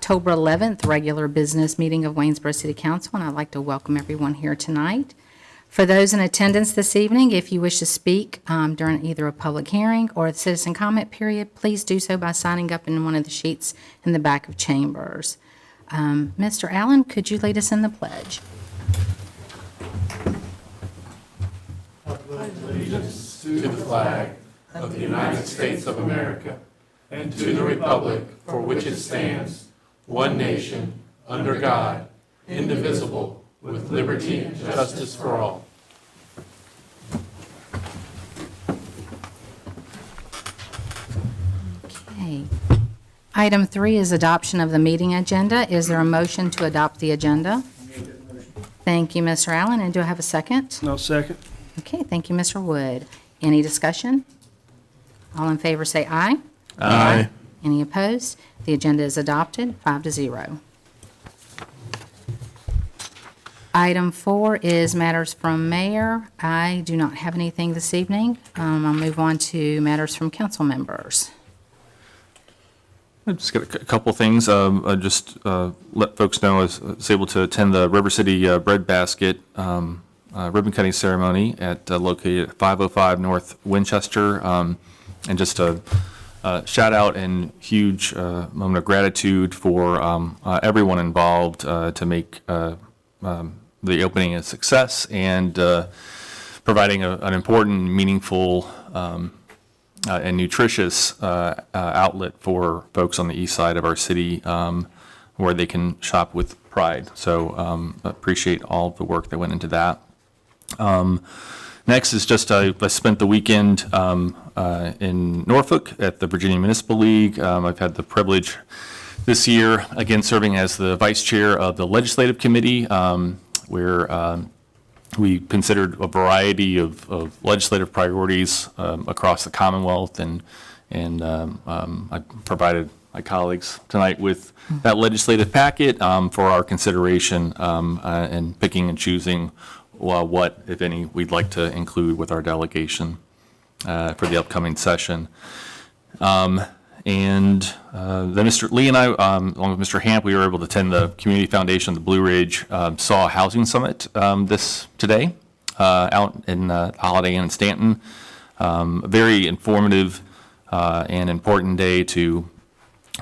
October 11th regular business meeting of Waynesboro City Council, and I'd like to welcome everyone here tonight. For those in attendance this evening, if you wish to speak during either a public hearing or the citizen comment period, please do so by signing up in one of the sheets in the back of chambers. Mr. Allen, could you lead us in the pledge? Allegiance to the flag of the United States of America and to the republic for which it stands, one nation, under God, indivisible, with liberty and justice for all. Okay. Item 3 is adoption of the meeting agenda. Is there a motion to adopt the agenda? Thank you, Mr. Allen. And do I have a second? No, second. Okay, thank you, Mr. Wood. Any discussion? All in favor say aye. Aye. Any opposed? The agenda is adopted, 5-0. Item 4 is matters from mayor. I do not have anything this evening. I'll move on to matters from council members. I've just got a couple things. I just let folks know I was able to attend the River City Bread Basket ribbon cutting ceremony located at 505 North Winchester. And just a shout out and huge moment of gratitude for everyone involved to make the opening a success and providing an important, meaningful, and nutritious outlet for folks on the east side of our city where they can shop with pride. So appreciate all of the work that went into that. Next is just I spent the weekend in Norfolk at the Virginia Municipal League. I've had the privilege this year, again, serving as the vice chair of the legislative committee, where we considered a variety of legislative priorities across the Commonwealth, and I provided my colleagues tonight with that legislative packet for our consideration and picking and choosing what, if any, we'd like to include with our delegation for the upcoming session. And then Mr. Lee and I, along with Mr. Hamp, we were able to attend the Community Foundation, the Blue Ridge SAW Housing Summit today out in Holiday Inn in Stanton. A very informative and important day to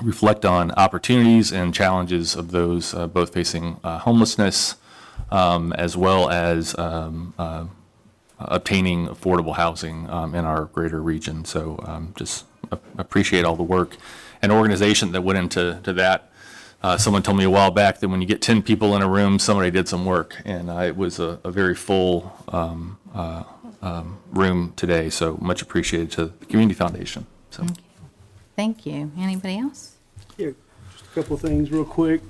reflect on opportunities and challenges of those both facing homelessness as well as obtaining affordable housing in our greater region. So just appreciate all the work and organization that went into that. Someone told me a while back that when you get 10 people in a room, somebody did some work, and it was a very full room today. So much appreciated to the Community Foundation. So. Thank you. Anybody else? Yeah, just a couple of things real quick.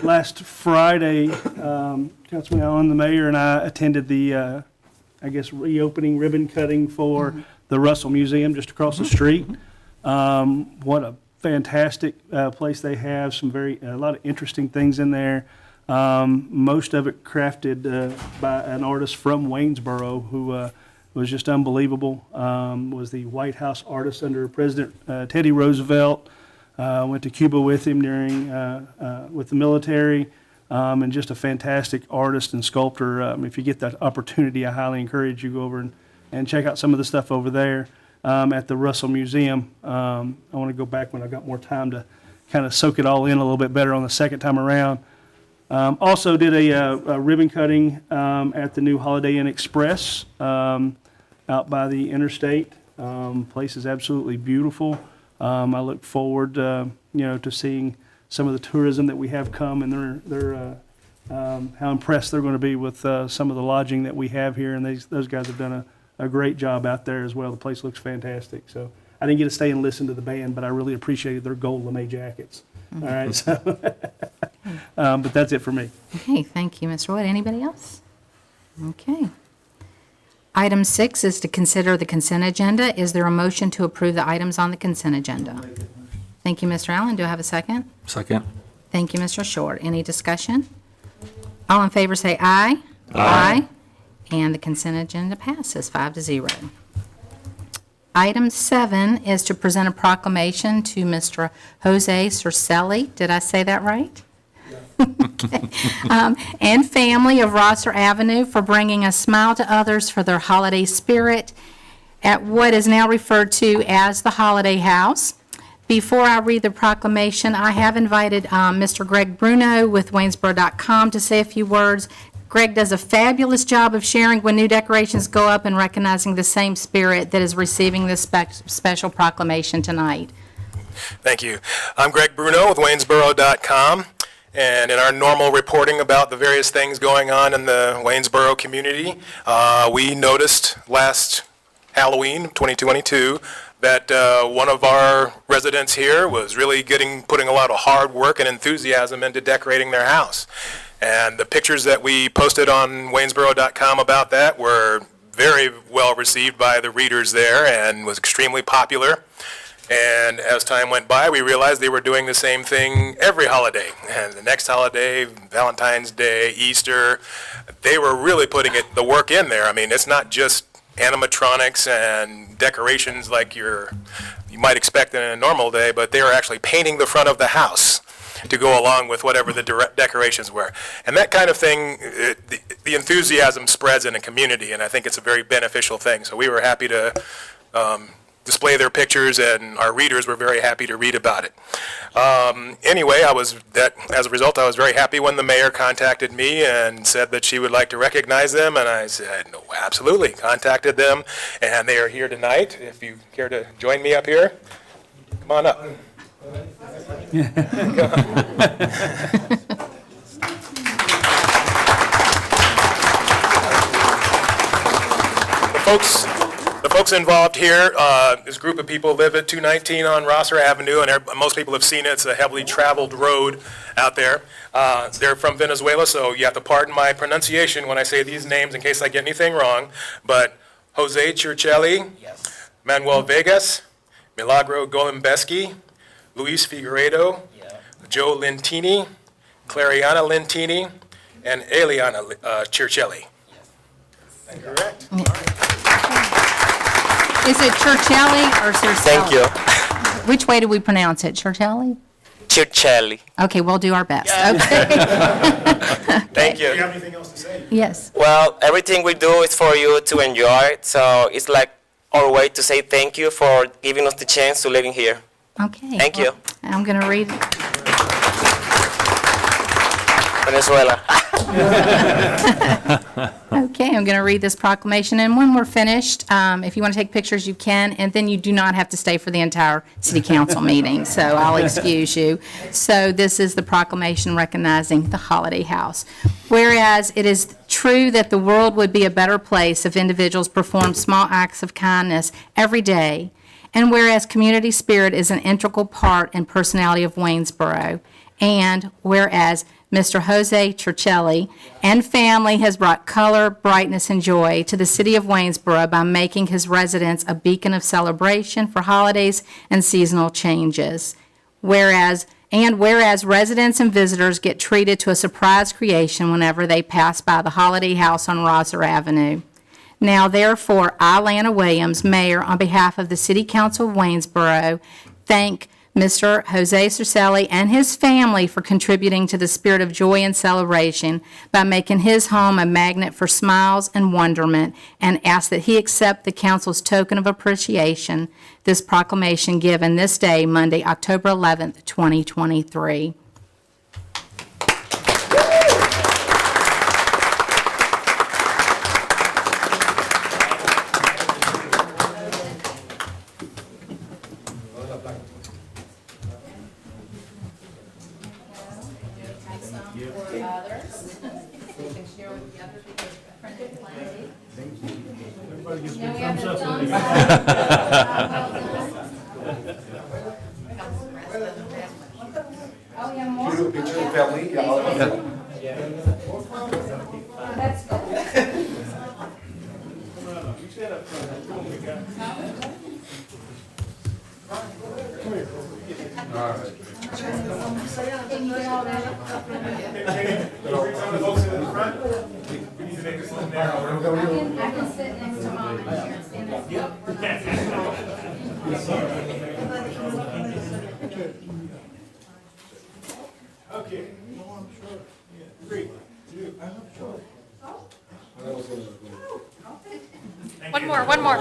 Last Friday, Councilman Allen, the mayor, and I attended the, reopening ribbon cutting for the Russell Museum just across the street. What a fantastic place they have. A lot of interesting things in there. Most of it crafted by an artist from Waynesboro who was just unbelievable. Was the White House artist under President Teddy Roosevelt. Went to Cuba with him with the military, and just a fantastic artist and sculptor. If you get that opportunity, I highly encourage you to go over and check out some of the stuff over there at the Russell Museum. I want to go back when I got more time to kind of soak it all in a little bit better on the second time around. Also did a ribbon cutting at the new Holiday Inn Express out by the interstate. Place is absolutely beautiful. I look forward, to seeing some of the tourism that we have come, and how impressed they're going to be with some of the lodging that we have here. And those guys have done a great job out there as well. The place looks fantastic. So I didn't get to stay and listen to the band, but I really appreciated their gold lame jackets. Mm-hmm. All right, so but that's it for me. Okay, thank you, Mr. Wood. Anybody else? Okay. Item 6 is to consider the consent agenda. Is there a motion to approve the items on the consent agenda? Thank you, Mr. Allen. Do I have a second? Second. Thank you, Mr. Short. Any discussion? All in favor say aye. Aye. And the consent agenda passes 5-0. Item 7 is to present a proclamation to Mr. Jose Cercelli. Did I say that right? Okay. And family of Rosser Avenue for bringing a smile to others for their holiday spirit at what is now referred to as the Holiday House. Before I read the proclamation, I have invited Mr. Greg Bruno with Waynesboro.com to say a few words. Greg does a fabulous job of sharing when new decorations go up and recognizing the same spirit that is receiving this special proclamation tonight. Thank you. I'm Greg Bruno with Waynesboro.com, and in our normal reporting about the various things going on in the Waynesboro community, we noticed last Halloween 2022 that one of our residents here was really putting a lot of hard work and enthusiasm into decorating their house. And the pictures that we posted on Waynesboro.com about that were very well received by the readers there and was extremely popular. And as time went by, we realized they were doing the same thing every holiday. And the next holiday, Valentine's Day, Easter, they were really putting the work in there. I mean, it's not just animatronics and decorations like you might expect in a normal day, but they were actually painting the front of the house to go along with whatever the decorations were. And that kind of thing, the enthusiasm spreads in a community, and I think it's a very beneficial thing. So we were happy to display their pictures, and our readers were very happy to read about it. Anyway, as a result, I was very happy when the mayor contacted me and said that she would like to recognize them, and I said, no, absolutely, contacted them, and they are here tonight. If you care to join me up here, come on up. The folks involved here, this group of people live at 219 on Rosser Avenue, and most people have seen it. It's a heavily traveled road out there. They're from Venezuela, so you have to pardon my pronunciation when I say these names in case I get anything wrong. But Jose Cercelli, yes. Manuel Vegas, Milagro Golembeski, Luis Figueredo, yeah. Joe Lentini, Clariana Lentini, and Eliana Cercelli. Yes. Correct. Is it Cercelli or Cercelli? Thank you. Which way do we pronounce it? Cercelli? Cercelli. Okay, we'll do our best. Yeah. Okay. Thank you. Do you have anything else to say? Yes. Well, everything we do is for you to enjoy, so it's like our way to say thank you for giving us the chance to live in here. Okay. Thank you. I'm going to read. Venezuela. Okay, I'm going to read this proclamation, and when we're finished, if you want to take pictures, you can, and then you do not have to stay for the entire city council meeting, so I'll excuse you. So this is the proclamation recognizing the Holiday House. Whereas it is true that the world would be a better place if individuals performed small acts of kindness every day, and whereas community spirit is an integral part and personality of Waynesboro, and whereas Mr. Jose Cercelli and family has brought color, brightness, and joy to the city of Waynesboro by making his residence a beacon of celebration for holidays and seasonal changes. Whereas residents and visitors get treated to a surprise creation whenever they pass by the Holiday House on Rosser Avenue. Now, therefore, I, Lana Williams, Mayor, on behalf of the City Council of Waynesboro, thank Mr. Jose Cercelli and his family for contributing to the spirit of joy and celebration by making his home a magnet for smiles and wonderment, and ask that he accept the council's token of appreciation, this proclamation given this day, Monday, October 11th, 2023. I can sit next to Mom here and stand next to her. One more, one more.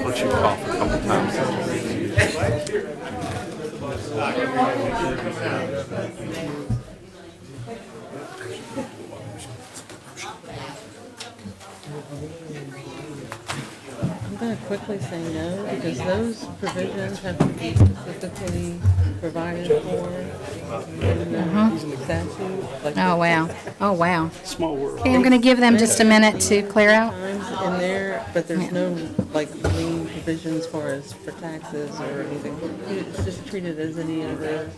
Once you cough a couple times. I'm going to quickly say no, because those provisions have to be specifically provided for in the statute. Like Oh, wow. Oh, wow. Small world. Okay, I'm going to give them just a minute to clear out. times in there, but there's no like lien provisions for taxes or anything. It's just treated as any other,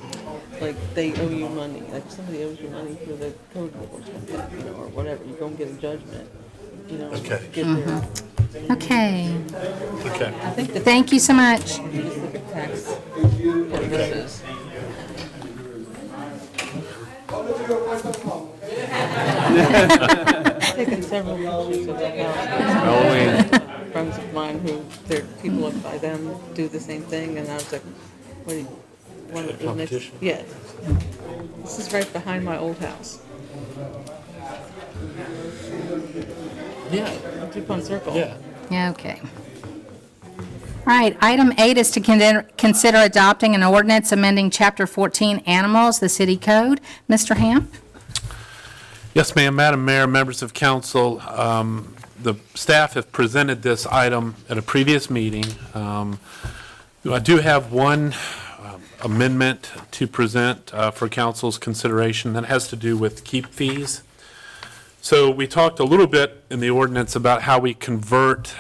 like they owe you money, like somebody owes you money for the code enforcement, or whatever. You don't get a judgment, Okay. get there. Okay. Okay. I think the Thank you so much. you just look at tax purposes. I've taken several pictures of the house. Friends of mine who, their people up by them do the same thing, and I was like, what do you, one of the next, Competition? yeah. This is right behind my old house. Yeah. DuPont Circle. Yeah. Yeah, okay. All right, item 8 is to consider adopting an ordinance amending Chapter 14 Animals, the City Code. Mr. Hamp? Yes, ma'am. Madam Mayor, members of council, the staff have presented this item at a previous meeting. I do have one amendment to present for council's consideration that has to do with keep fees. So we talked a little bit in the ordinance about how we convert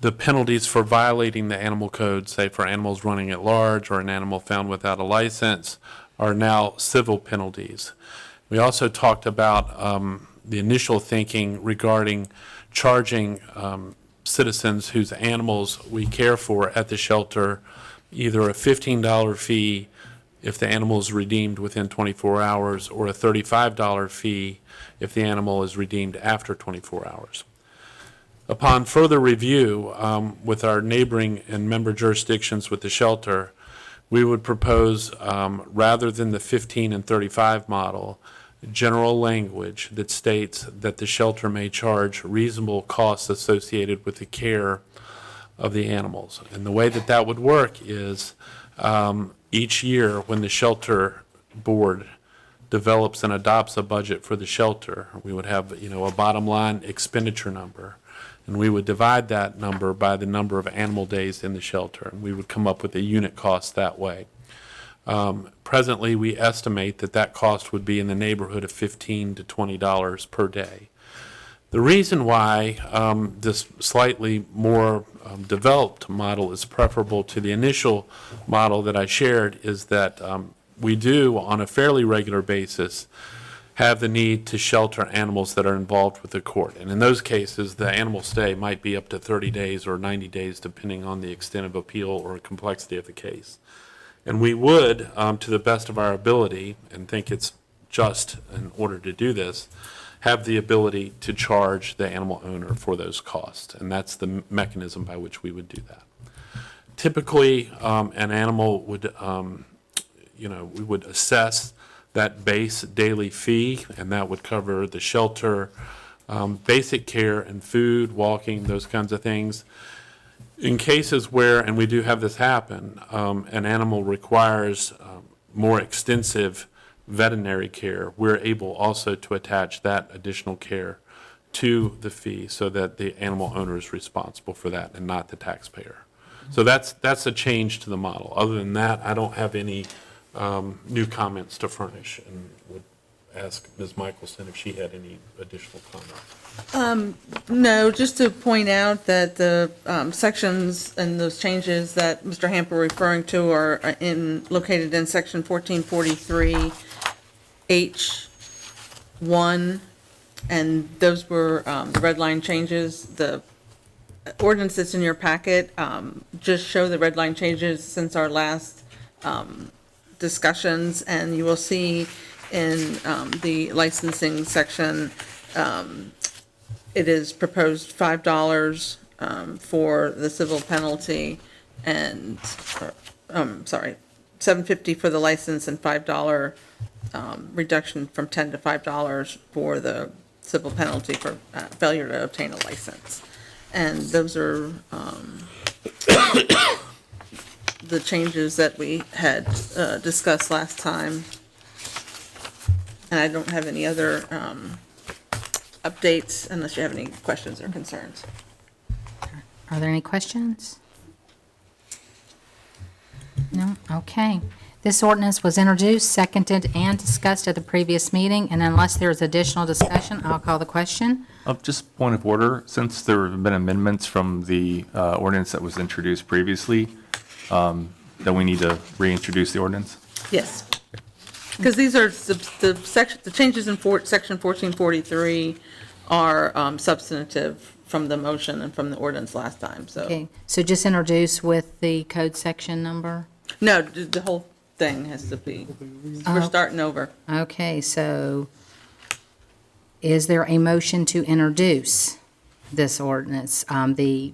the penalties for violating the animal code, say for animals running at large or an animal found without a license, are now civil penalties. We also talked about the initial thinking regarding charging citizens whose animals we care for at the shelter either a $15 fee if the animal is redeemed within 24 hours or a $35 fee if the animal is redeemed after 24 hours. Upon further review with our neighboring and member jurisdictions with the shelter, we would propose, rather than the 15 and 35 model, general language that states that the shelter may charge reasonable costs associated with the care of the animals. And the way that that would work is each year when the shelter board develops and adopts a budget for the shelter, we would have, a bottom line expenditure number. And we would divide that number by the number of animal days in the shelter, and we would come up with a unit cost that way. Presently, we estimate that that cost would be in the neighborhood of $15 to $20 per day. The reason why this slightly more developed model is preferable to the initial model that I shared is that we do, on a fairly regular basis, have the need to shelter animals that are involved with the court. And in those cases, the animal stay might be up to 30 days or 90 days, depending on the extent of appeal or complexity of the case. And we would, to the best of our ability, and think it's just in order to do this, have the ability to charge the animal owner for those costs. And that's the mechanism by which we would do that. Typically, an animal would, we would assess that base daily fee, and that would cover the shelter, basic care and food, walking, those kinds of things. In cases where, and we do have this happen, an animal requires more extensive veterinary care, we're able also to attach that additional care to the fee so that the animal owner is responsible for that and not the taxpayer. So that's a change to the model. Other than that, I don't have any new comments to furnish, and would ask Ms. Michelson if she had any additional comments. No, just to point out that the sections and those changes that Mr. Hamper referring to are located in section 1443H1 1, and those were the red line changes. The ordinance that's in your packet just show the red line changes since our last discussions, and you will see in the licensing section, it is proposed $5 for the civil penalty and, $7.50 for the license and $5 reduction from $10 to $5 for the civil penalty for failure to obtain a license. And those are the changes that we had discussed last time. And I don't have any other updates unless you have any questions or concerns. Are there any questions? No? Okay. This ordinance was introduced, seconded, and discussed at the previous meeting, and unless there is additional discussion, I'll call the question. Just point of order, since there have been amendments from the ordinance that was introduced previously, that we need to reintroduce the ordinance? Yes. Because these are the changes in section 1443 are substantive from the motion and from the ordinance last time, so. Okay, so just introduce with the code section number? No, the whole thing has to be, we're starting over. Okay, so is there a motion to introduce this ordinance, the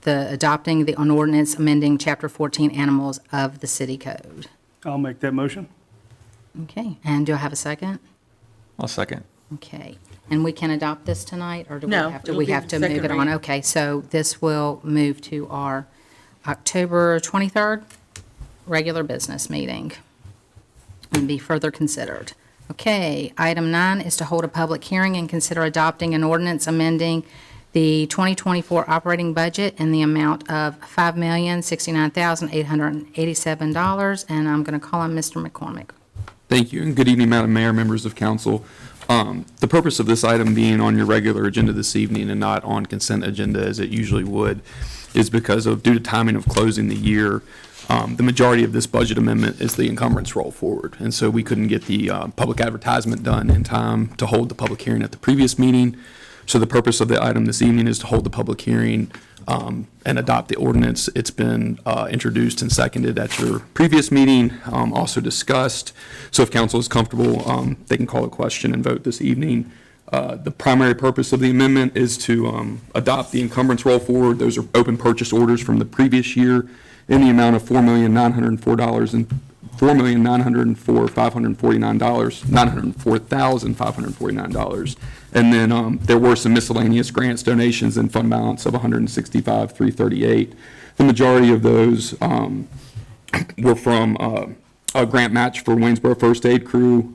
adopting an ordinance amending Chapter 14 Animals of the City Code? I'll make that motion. Okay, and do I have a second? I'll second. Okay, and we can adopt this tonight, or do we No, have to? it'll We be have to second move it on. reading. Okay, so this will move to our October 23rd regular business meeting and be further considered. Okay, item 9 is to hold a public hearing and consider adopting an ordinance amending the 2024 operating budget in the amount of $5,069,887, and I'm going to call on Mr. McCormick. Thank you, and good evening, Madam Mayor, members of council. The purpose of this item being on your regular agenda this evening and not on consent agenda as it usually would is because due to timing of closing the year, the majority of this budget amendment is the encumbrance roll forward. And so we couldn't get the public advertisement done in time to hold the public hearing at the previous meeting. So the purpose of the item this evening is to hold the public hearing and adopt the ordinance. It's been introduced and seconded at your previous meeting, also discussed. So if council is comfortable, they can call a question and vote this evening. The primary purpose of the amendment is to adopt the encumbrance roll forward. Those are open purchase orders from the previous year in the amount of $904,549. And then there were some miscellaneous grants, donations, and fund balance of $165,338. The majority of those were from a grant match for Waynesboro First Aid Crew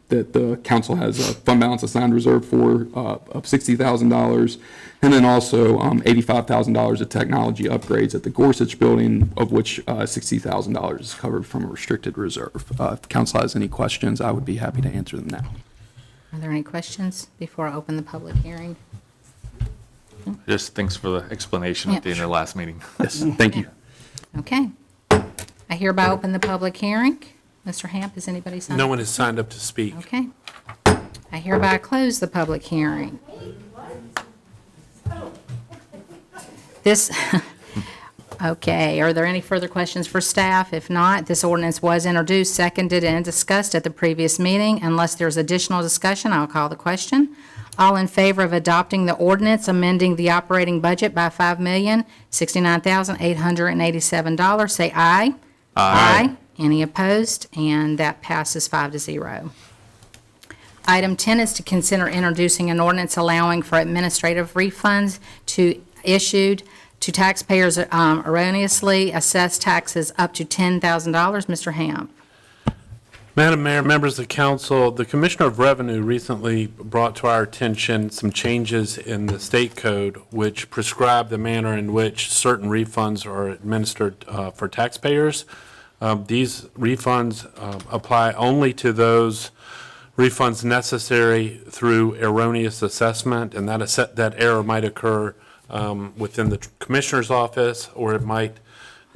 that the council has a fund balance assigned reserve for of $60,000. And then also $85,000 of technology upgrades at the Gorsuch Building, of which $60,000 is covered from a restricted reserve. If council has any questions, I would be happy to answer them now. Are there any questions before I open the public hearing? Just thanks for the explanation at the end of the last meeting. Yes, thank you. Okay. I hereby open the public hearing. Mr. Hamp, has anybody signed No up? one has signed up to speak. Okay. I hereby close the public hearing. Okay, are there any further questions for staff? If not, this ordinance was introduced, seconded, and discussed at the previous meeting. Unless there's additional discussion, I'll call the question. All in favor of adopting the ordinance amending the operating budget by $5,069,887, say aye. Aye. Any opposed? And that passes 5-0. Item 10 is to consider introducing an ordinance allowing for administrative refunds issued to taxpayers erroneously assessed taxes up to $10,000. Mr. Hamp. Madam Mayor, members of the council, the Commissioner of Revenue recently brought to our attention some changes in the state code which prescribe the manner in which certain refunds are administered for taxpayers. These refunds apply only to those refunds necessary through erroneous assessment, and that error might occur within the Commissioner's office, or it might,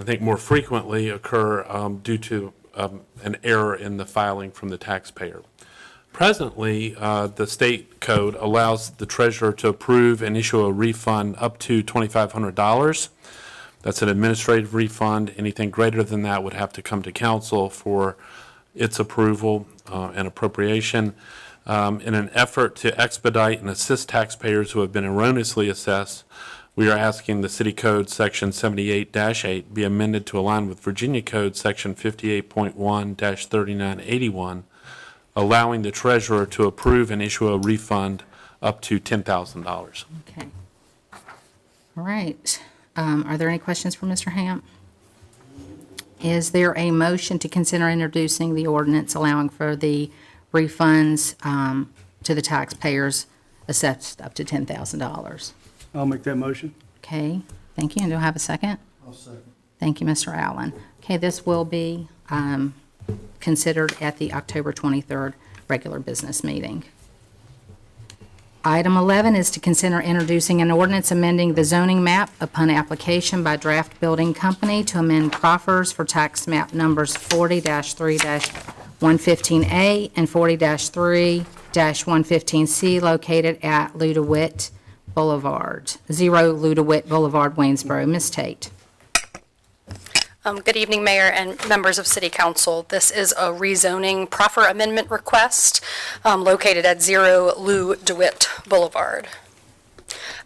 I think more frequently, occur due to an error in the filing from the taxpayer. Presently, the state code allows the treasurer to approve and issue a refund up to $2,500. That's an administrative refund. Anything greater than that would have to come to council for its approval and appropriation. In an effort to expedite and assist taxpayers who have been erroneously assessed, we are asking the City Code Section 78-8 be amended to align with Virginia Code Section 58.1-3981, allowing the treasurer to approve and issue a refund up to $10,000. Okay. All right. Are there any questions for Mr. Hamp? Is there a motion to consider introducing the ordinance allowing for the refunds to the taxpayers assessed up to $10,000? I'll make that motion. Okay, thank you. And do I have a second? I'll second. Thank you, Mr. Allen. Okay, this will be considered at the October 23rd regular business meeting. Item 11 is to consider introducing an ordinance amending the zoning map upon application by Draft Building Company to amend proffers for tax map numbers 40-3-115A and 40-3-115C located at Ludewitt Boulevard, 0 Ludewitt Boulevard, Waynesboro. Ms. Tate. Good evening, Mayor and members of City Council. This is a rezoning proffer amendment request located at 0 Lou DeWitt Boulevard.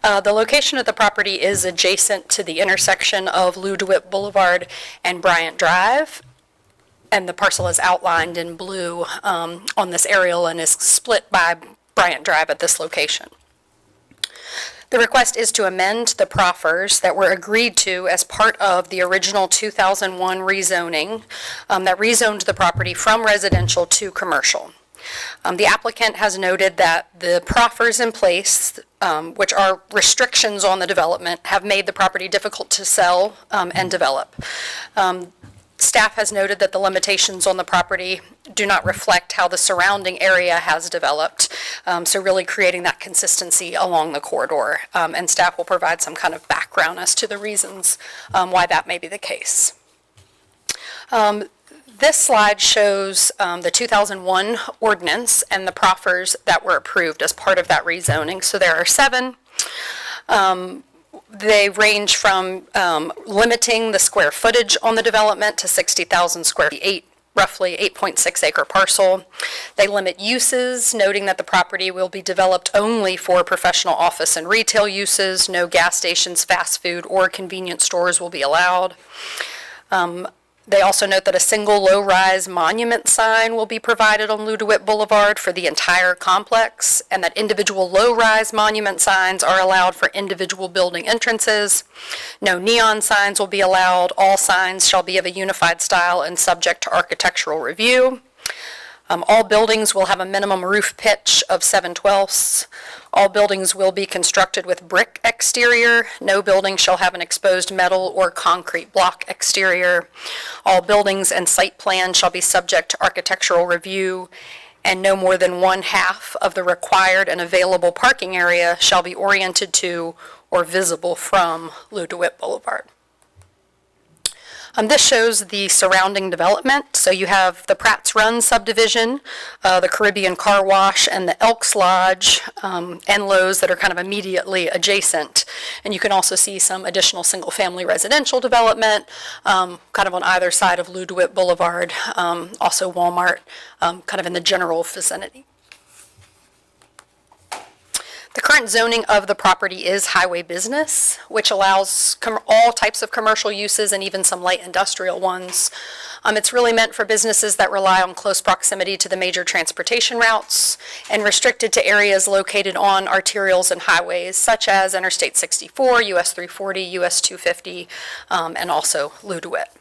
The location of the property is adjacent to the intersection of Lou DeWitt Boulevard and Bryant Drive, and the parcel is outlined in blue on this aerial and is split by Bryant Drive at this location. The request is to amend the proffers that were agreed to as part of the original 2001 rezoning that rezoned the property from residential to commercial. The applicant has noted that the proffers in place, which are restrictions on the development, have made the property difficult to sell and develop. Staff has noted that the limitations on the property do not reflect how the surrounding area has developed, so really creating that consistency along the corridor. And staff will provide some kind of background as to the reasons why that may be the case. This slide shows the 2001 ordinance and the proffers that were approved as part of that rezoning. So there are 7. They range from limiting the square footage on the development to 60,000 square feet, roughly 8.6 acre parcel. They limit uses, noting that the property will be developed only for professional office and retail uses. No gas stations, fast food, or convenience stores will be allowed. They also note that a single low-rise monument sign will be provided on Lou DeWitt Boulevard for the entire complex, and that individual low-rise monument signs are allowed for individual building entrances. No neon signs will be allowed. All signs shall be of a unified style and subject to architectural review. All buildings will have a minimum roof pitch of 7/12. All buildings will be constructed with brick exterior. No building shall have an exposed metal or concrete block exterior. All buildings and site plans shall be subject to architectural review, and no more than 1/2 of the required and available parking area shall be oriented to or visible from Lou DeWitt Boulevard. This shows the surrounding development. So you have the Pratt's Run subdivision, the Caribbean Car Wash, and the Elks Lodge and Lowe's that are kind of immediately adjacent. And you can also see some additional single-family residential development kind of on either side of Lou DeWitt Boulevard, also Walmart, kind of in the general vicinity. The current zoning of the property is highway business, which allows all types of commercial uses and even some light industrial ones. It's really meant for businesses that rely on close proximity to the major transportation routes and restricted to areas located on arterials and highways such as Interstate 64, US 340, US 250, and also Lou DeWitt.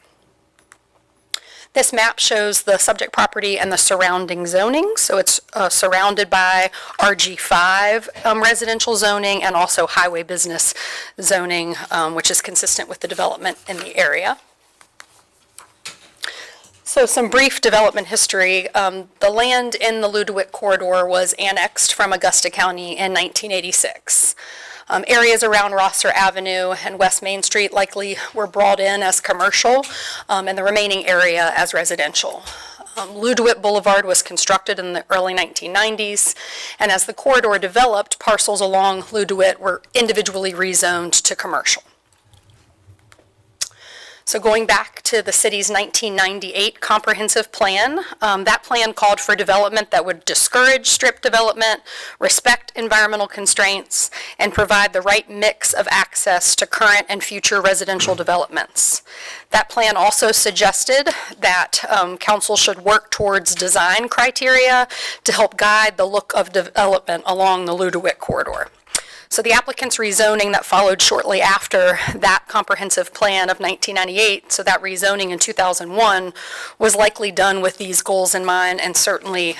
This map shows the subject property and the surrounding zoning. So it's surrounded by RG5 residential zoning and also highway business zoning, which is consistent with the development in the area. So some brief development history. The land in the Lou DeWitt corridor was annexed from Augusta County in 1986. Areas around Rosser Avenue and West Main Street likely were brought in as commercial, and the remaining area as residential. Lou DeWitt Boulevard was constructed in the early 1990s, and as the corridor developed, parcels along Lou DeWitt were individually rezoned to commercial. So going back to the city's 1998 comprehensive plan, that plan called for development that would discourage strip development, respect environmental constraints, and provide the right mix of access to current and future residential developments. That plan also suggested that council should work towards design criteria to help guide the look of development along the Lou DeWitt corridor. So the applicant's rezoning that followed shortly after that comprehensive plan of 1998, so that rezoning in 2001, was likely done with these goals in mind and certainly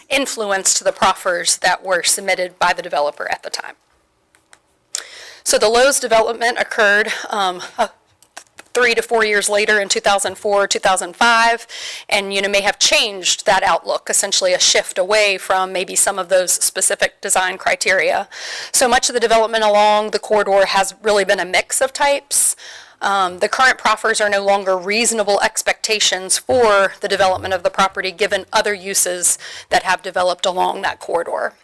influenced the proffers that were submitted by the developer at the time. So the Lowe's development occurred 3 to 4 years later in 2004, 2005, and may have changed that outlook, essentially a shift away from maybe some of those specific design criteria. So much of the development along the corridor has really been a mix of types. The current proffers are no longer reasonable expectations for the development of the property given other uses that have developed along that corridor.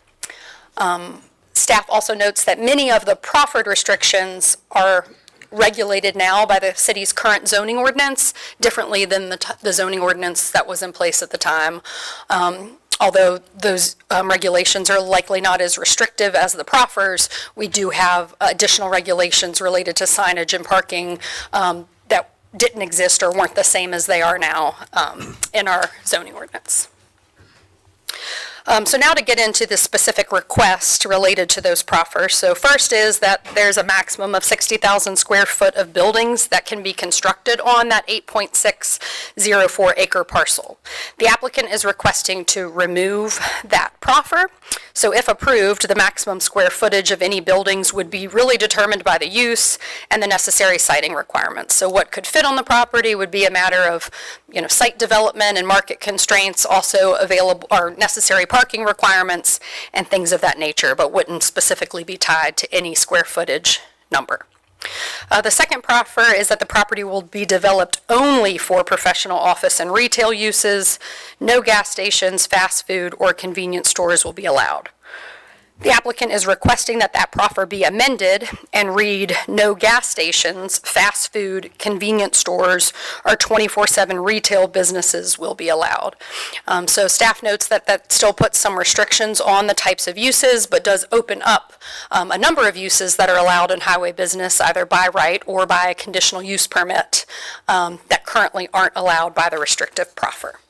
Staff also notes that many of the proffered restrictions are regulated now by the city's current zoning ordinance differently than the zoning ordinance that was in place at the time. Although those regulations are likely not as restrictive as the proffers, we do have additional regulations related to signage and parking that didn't exist or weren't the same as they are now in our zoning ordinance. So now to get into the specific request related to those proffers. So first is that there's a maximum of 60,000 square foot of buildings that can be constructed on that 8.604 acre parcel. The applicant is requesting to remove that proffer. So if approved, the maximum square footage of any buildings would be really determined by the use and the necessary siting requirements. So what could fit on the property would be a matter of, site development and market constraints, also available or necessary parking requirements and things of that nature, but wouldn't specifically be tied to any square footage number. The second proffer is that the property will be developed only for professional office and retail uses. No gas stations, fast food, or convenience stores will be allowed. The applicant is requesting that that proffer be amended and read no gas stations, fast food, convenience stores, or 24/7 retail businesses will be allowed. So staff notes that that still puts some restrictions on the types of uses, but does open up a number of uses that are allowed in highway business, either by right or by a conditional use permit that currently aren't allowed by the restrictive proffer.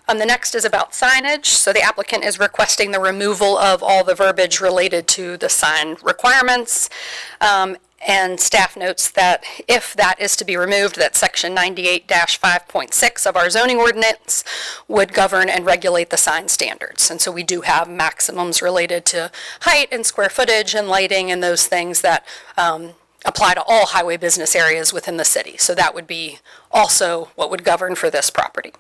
The next is about signage. So the applicant is requesting the removal of all the verbiage related to the sign requirements. And staff notes that if that is to be removed, that section 98-5.6 of our zoning ordinance would govern and regulate the sign standards. And so we do have maximums related to height and square footage and lighting and those things that apply to all highway business areas within the city. So that would be also what would govern for this property.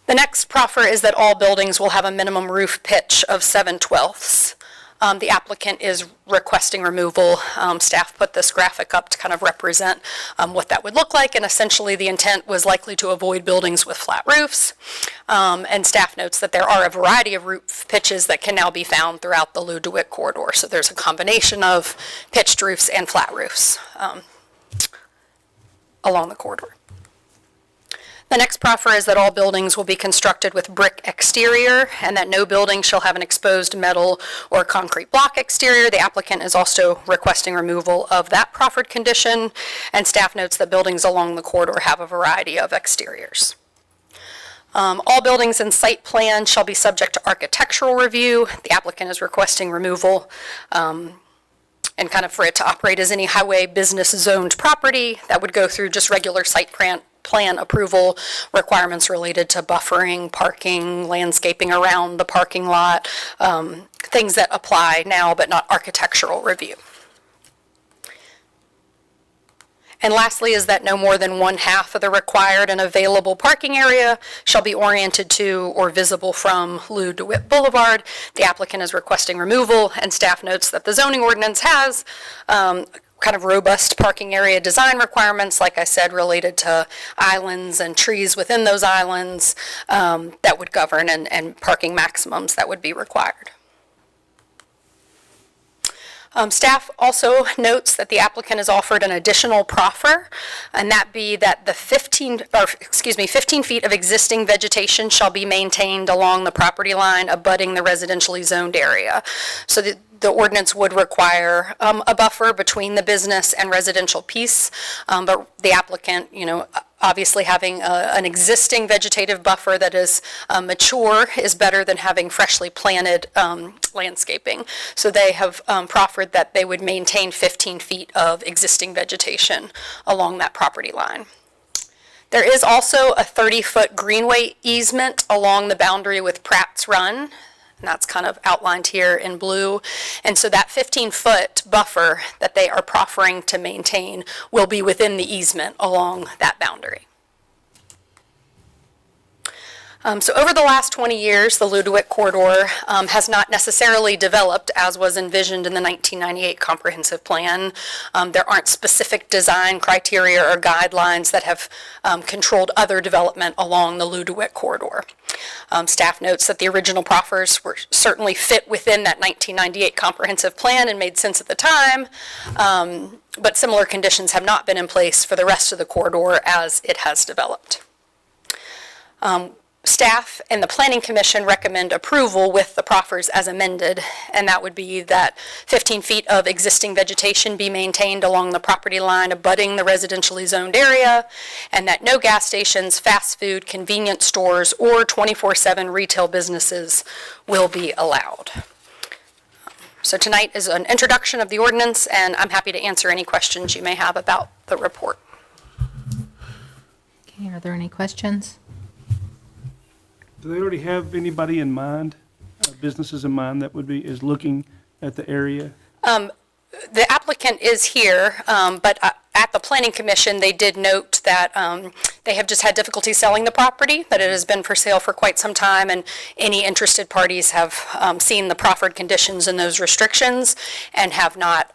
The next proffer is that all buildings will have a minimum roof pitch of 7/12. The applicant is requesting removal. Staff put this graphic up to kind of represent what that would look like, and essentially the intent was likely to avoid buildings with flat roofs. And staff notes that there are a variety of roof pitches that can now be found throughout the Lou DeWitt corridor. So there's a combination of pitched roofs and flat roofs along the corridor. The next proffer is that all buildings will be constructed with brick exterior and that no building shall have an exposed metal or concrete block exterior. The applicant is also requesting removal of that proffered condition, and staff notes that buildings along the corridor have a variety of exteriors. All buildings in site plan shall be subject to architectural review. The applicant is requesting removal and kind of for it to operate as any highway business zoned property that would go through just regular site plan approval requirements related to buffering, parking, landscaping around the parking lot, things that apply now but not architectural review. And lastly is that no more than 1/2 of the required and available parking area shall be oriented to or visible from Lou DeWitt Boulevard. The applicant is requesting removal, and staff notes that the zoning ordinance has kind of robust parking area design requirements, like I said, related to islands and trees within those islands that would govern, and parking maximums that would be required. Staff also notes that the applicant has offered an additional proffer, and that be that the 15 feet of existing vegetation shall be maintained along the property line abutting the residentially zoned area. So the ordinance would require a buffer between the business and residential piece, but the applicant, obviously having an existing vegetative buffer that is mature is better than having freshly planted landscaping. So they have proffered that they would maintain 15 feet of existing vegetation along that property line. There is also a 30-foot greenway easement along the boundary with Pratt's Run, and that's kind of outlined here in blue. And so that 15-foot buffer that they are proffering to maintain will be within the easement along that boundary. So over the last 20 years, the Ludewick corridor has not necessarily developed as was envisioned in the 1998 comprehensive plan. There aren't specific design criteria or guidelines that have controlled other development along the Ludewick corridor. Staff notes that the original proffers were certainly fit within that 1998 comprehensive plan and made sense at the time, but similar conditions have not been in place for the rest of the corridor as it has developed. Staff and the Planning Commission recommend approval with the proffers as amended, and that would be that 15 feet of existing vegetation be maintained along the property line abutting the residentially zoned area, and that no gas stations, fast food, convenience stores, or 24/7 retail businesses will be allowed. So tonight is an introduction of the ordinance, and I'm happy to answer any questions you may have about the report. Okay, are there any questions? Do they already have anybody in mind, businesses in mind that is looking at the area? The applicant is here, but at the Planning Commission, they did note that they have just had difficulty selling the property, that it has been for sale for quite some time, and any interested parties have seen the proffered conditions and those restrictions and have not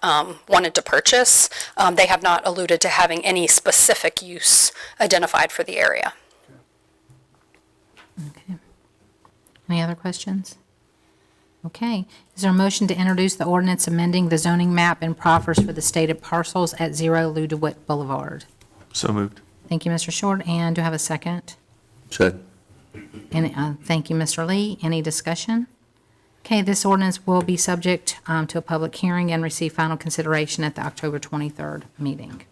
wanted to purchase. They have not alluded to having any specific use identified for the area. Okay. Any other questions? Okay. Is there a motion to introduce the ordinance amending the zoning map and proffers for the stated parcels at 0 Ludewick Boulevard? So moved. Thank you, Mr. Short. And do I have a second? Second. And thank you, Mr. Lee. Any discussion? Okay, this ordinance will be subject to a public hearing and receive final consideration at the October 23rd meeting.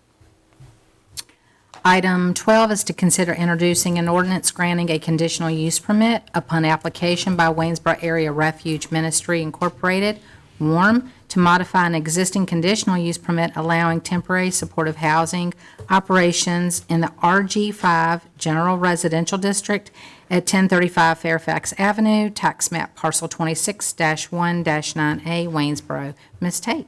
Item 12 is to consider introducing an ordinance granting a conditional use permit upon application by Waynesboro Area Refuge Ministry Incorporated, WARM, to modify an existing conditional use permit allowing temporary supportive housing operations in the RG5 General Residential District at 1035 Fairfax Avenue, tax map parcel 26-1-9A, Waynesboro. Ms. Tate.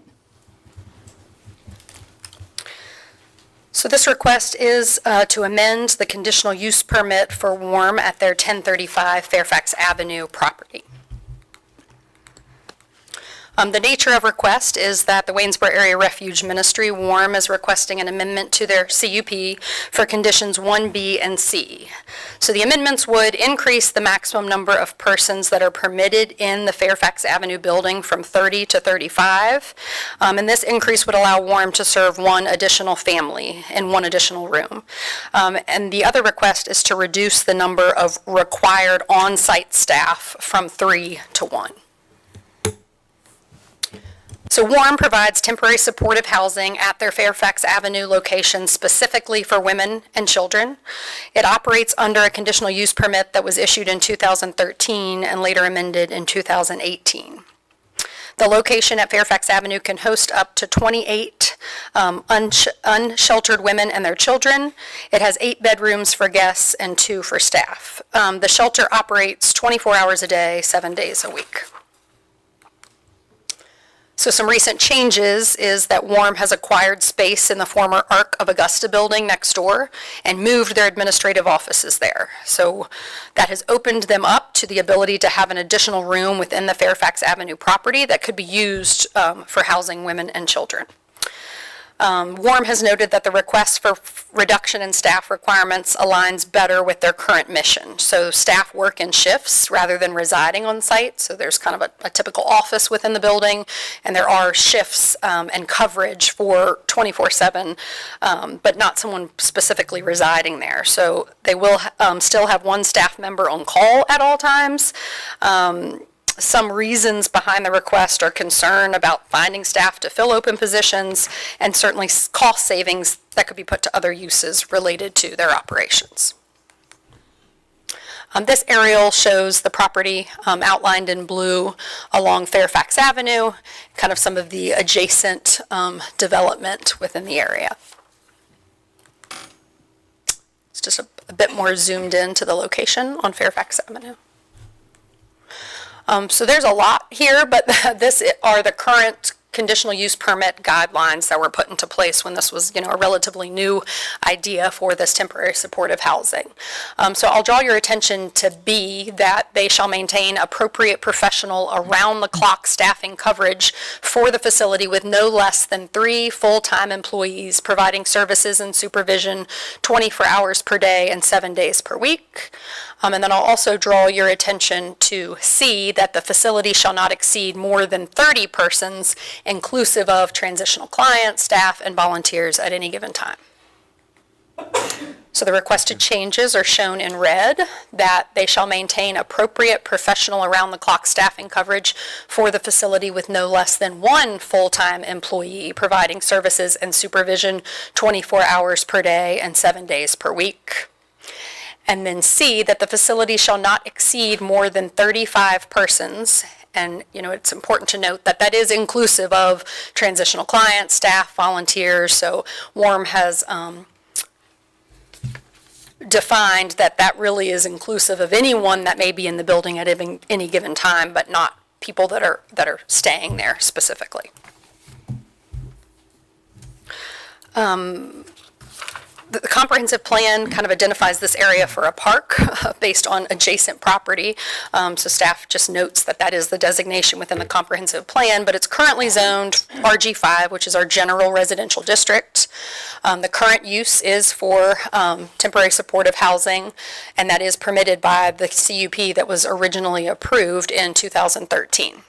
So this request is to amend the conditional use permit for WARM at their 1035 Fairfax Avenue property. The nature of request is that the Waynesboro Area Refuge Ministry, WARM, is requesting an amendment to their CUP for conditions 1B and C. So the amendments would increase the maximum number of persons that are permitted in the Fairfax Avenue building from 30 to 35. And this increase would allow WARM to serve one additional family in one additional room. And the other request is to reduce the number of required on-site staff from 3 to 1. So WARM provides temporary supportive housing at their Fairfax Avenue location specifically for women and children. It operates under a conditional use permit that was issued in 2013 and later amended in 2018. The location at Fairfax Avenue can host up to 28 unsheltered women and their children. It has 8 bedrooms for guests and 2 for staff. The shelter operates 24 hours a day, 7 days a week. So some recent changes is that WARM has acquired space in the former Arc of Augusta building next door and moved their administrative offices there. So that has opened them up to the ability to have an additional room within the Fairfax Avenue property that could be used for housing women and children. Warm has noted that the request for reduction in staff requirements aligns better with their current mission. So staff work in shifts rather than residing on site. So there's kind of a typical office within the building, and there are shifts and coverage for 24/7, but not someone specifically residing there. So they will still have one staff member on call at all times. Some reasons behind the request are concern about finding staff to fill open positions and certainly cost savings that could be put to other uses related to their operations. This aerial shows the property outlined in blue along Fairfax Avenue, kind of some of the adjacent development within the area. It's just a bit more zoomed in to the location on Fairfax Avenue. So there's a lot here, but this are the current conditional use permit guidelines that were put into place when this was, a relatively new idea for this temporary supportive housing. So I'll draw your attention to B, that they shall maintain appropriate professional around-the-clock staffing coverage for the facility with no less than 3 full-time employees providing services and supervision 24 hours per day and 7 days per week. And then I'll also draw your attention to C, that the facility shall not exceed more than 30 persons, inclusive of transitional clients, staff, and volunteers at any given time. So the requested changes are shown in red, that they shall maintain appropriate professional around-the-clock staffing coverage for the facility with no less than 1 full-time employee providing services and supervision 24 hours per day and 7 days per week. And then C, that the facility shall not exceed more than 35 persons. And, it's important to note that that is inclusive of transitional clients, staff, volunteers. So WARM has defined that that really is inclusive of anyone that may be in the building at any given time, but not people that are staying there specifically. The comprehensive plan kind of identifies this area for a park based on adjacent property. So staff just notes that that is the designation within the comprehensive plan, but it's currently zoned RG5, which is our general residential district. The current use is for temporary supportive housing, and that is permitted by the CUP that was originally approved in 2013.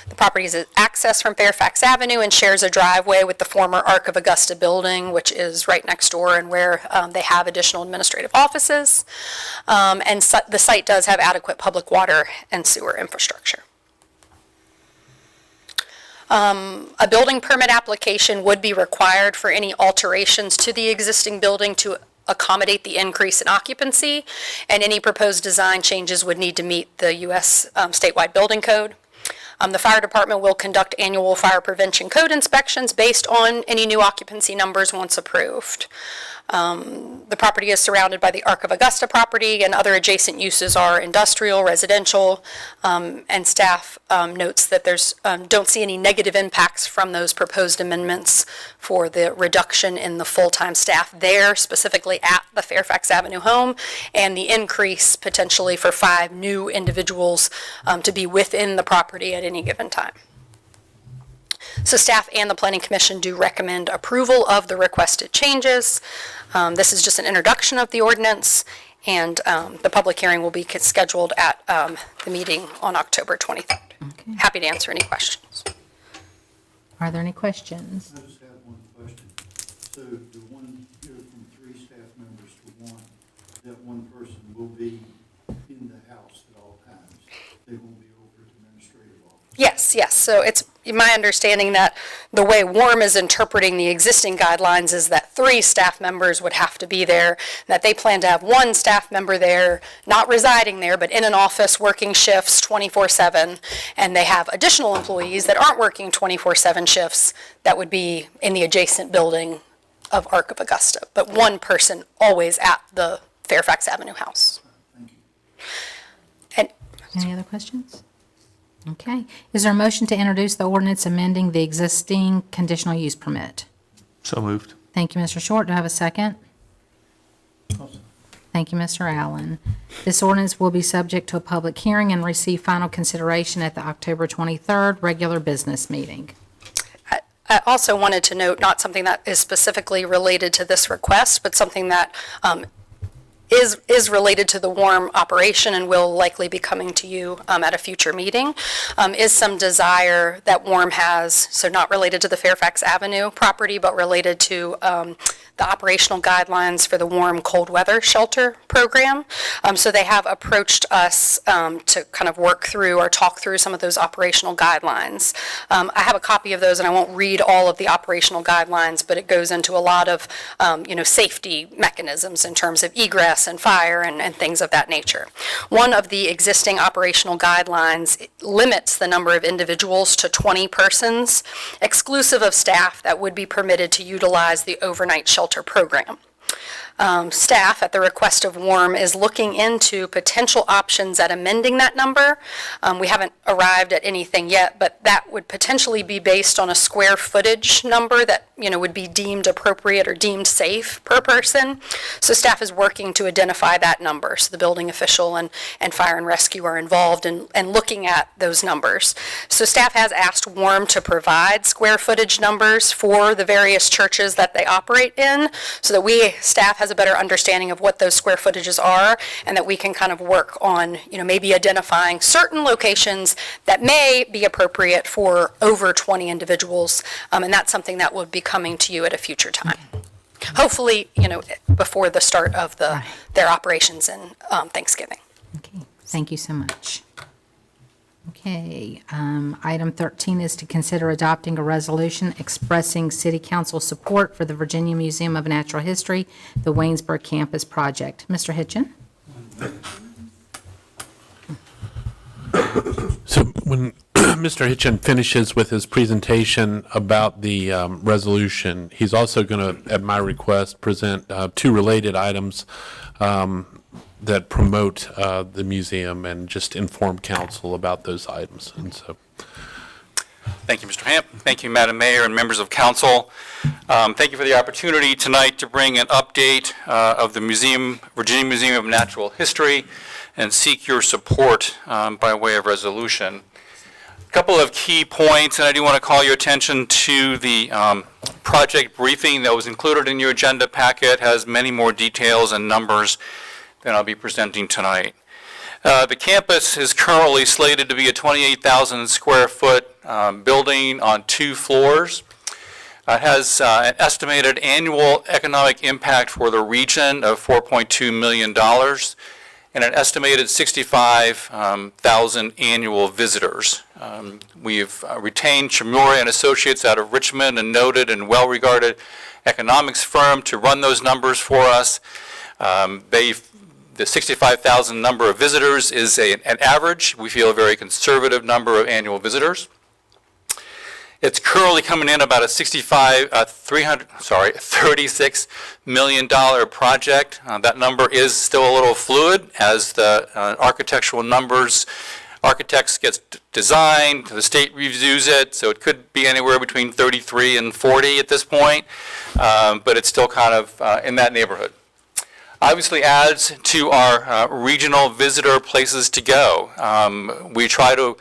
The property is accessed from Fairfax Avenue and shares a driveway with the former Arc of Augusta building, which is right next door and where they have additional administrative offices. And the site does have adequate public water and sewer infrastructure. A building permit application would be required for any alterations to the existing building to accommodate the increase in occupancy, and any proposed design changes would need to meet the U.S. statewide building code. The fire department will conduct annual fire prevention code inspections based on any new occupancy numbers once approved. The property is surrounded by the Arc of Augusta property, and other adjacent uses are industrial, residential, and staff notes that there's don't see any negative impacts from those proposed amendments for the reduction in the full-time staff there, specifically at the Fairfax Avenue home, and the increase potentially for 5 new individuals to be within the property at any given time. So staff and the Planning Commission do recommend approval of the requested changes. This is just an introduction of the ordinance, and the public hearing will be scheduled at the meeting on October 23rd. Okay. Happy to answer any questions. Are there any questions? I just have one question. So the one here from 3 staff members to 1, that one person will be in the house at all times. They won't be over at the administrative office. Yes. So it's my understanding that the way WARM is interpreting the existing guidelines is that 3 staff members would have to be there, that they plan to have 1 staff member there, not residing there, but in an office working shifts 24/7, and they have additional employees that aren't working 24/7 shifts that would be in the adjacent building of Arc of Augusta, but 1 person always at the Fairfax Avenue house. Thank you. And Any other questions? Okay. Is there a motion to introduce the ordinance amending the existing conditional use permit? So moved. Thank you, Mr. Short. Do I have a second? Thank you, Mr. Allen. This ordinance will be subject to a public hearing and receive final consideration at the October 23rd regular business meeting. I also wanted to note, not something that is specifically related to this request, but something that is related to the WARM operation and will likely be coming to you at a future meeting, is some desire that WARM has, so not related to the Fairfax Avenue property, but related to the operational guidelines for the WARM cold weather shelter program. So they have approached us to kind of work through or talk through some of those operational guidelines. I have a copy of those, and I won't read all of the operational guidelines, but it goes into a lot of safety mechanisms in terms of egress and fire and things of that nature. One of the existing operational guidelines limits the number of individuals to 20 persons, exclusive of staff that would be permitted to utilize the overnight shelter program. Staff, at the request of WARM, is looking into potential options at amending that number. We haven't arrived at anything yet, but that would potentially be based on a square footage number that would be deemed appropriate or deemed safe per person. So staff is working to identify that number. So the building official and fire and rescue are involved in looking at those numbers. So staff has asked WARM to provide square footage numbers for the various churches that they operate in, so that staff has a better understanding of what those square footages are, and that we can kind of work on, maybe identifying certain locations that may be appropriate for over 20 individuals, and that's something that will be coming to you at a future time. Hopefully, before the start of their operations in Thanksgiving. Okay, thank you so much. Okay, item 13 is to consider adopting a resolution expressing city council support for the Virginia Museum of Natural History, the Waynesboro Campus Project. Mr. Hitchin? So when Mr. Hitchin finishes with his presentation about the resolution, he's also going to, at my request, present two related items that promote the museum and just inform council about those items. And so, thank you, Mr. Hamp. Thank you, Madam Mayor and members of council. Thank you for the opportunity tonight to bring an update of the Virginia Museum of Natural History, and seek your support by way of resolution. A couple of key points, and I do want to call your attention to the project briefing that was included in your agenda packet. It has many more details and numbers than I'll be presenting tonight. The campus is currently slated to be a 28,000 square foot building on 2 floors. It has an estimated annual economic impact for the region of $4.2 million and an estimated 65,000 annual visitors. We've retained Shimura and Associates out of Richmond, a noted and well-regarded economics firm, to run those numbers for us. The 65,000 number of visitors is an average. We feel a very conservative number of annual visitors. It's currently coming in about a $36 million project. That number is still a little fluid as the architectural numbers, architects gets designed, the state reviews it, so it could be anywhere between 33 and 40 at this point, but it's still kind of in that neighborhood. Obviously adds to our regional visitor places to go. We try to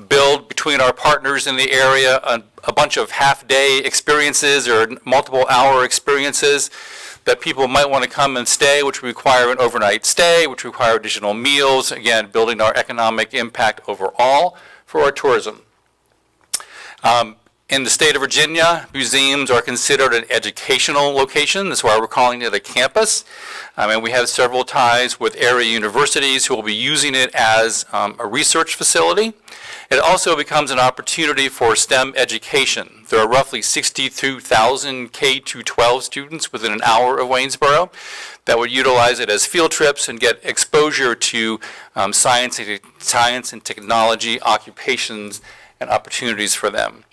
build between our partners in the area a bunch of half-day experiences or multiple-hour experiences that people might want to come and stay, which require an overnight stay, which require additional meals, again, building our economic impact overall for our tourism. In the state of Virginia, museums are considered an educational location. That's why we're calling it a campus. And we have several ties with area universities who will be using it as a research facility. It also becomes an opportunity for STEM education. There are roughly 62,000 K-12 students within an hour of Waynesboro that would utilize it as field trips and get exposure to science and technology occupations and opportunities for them.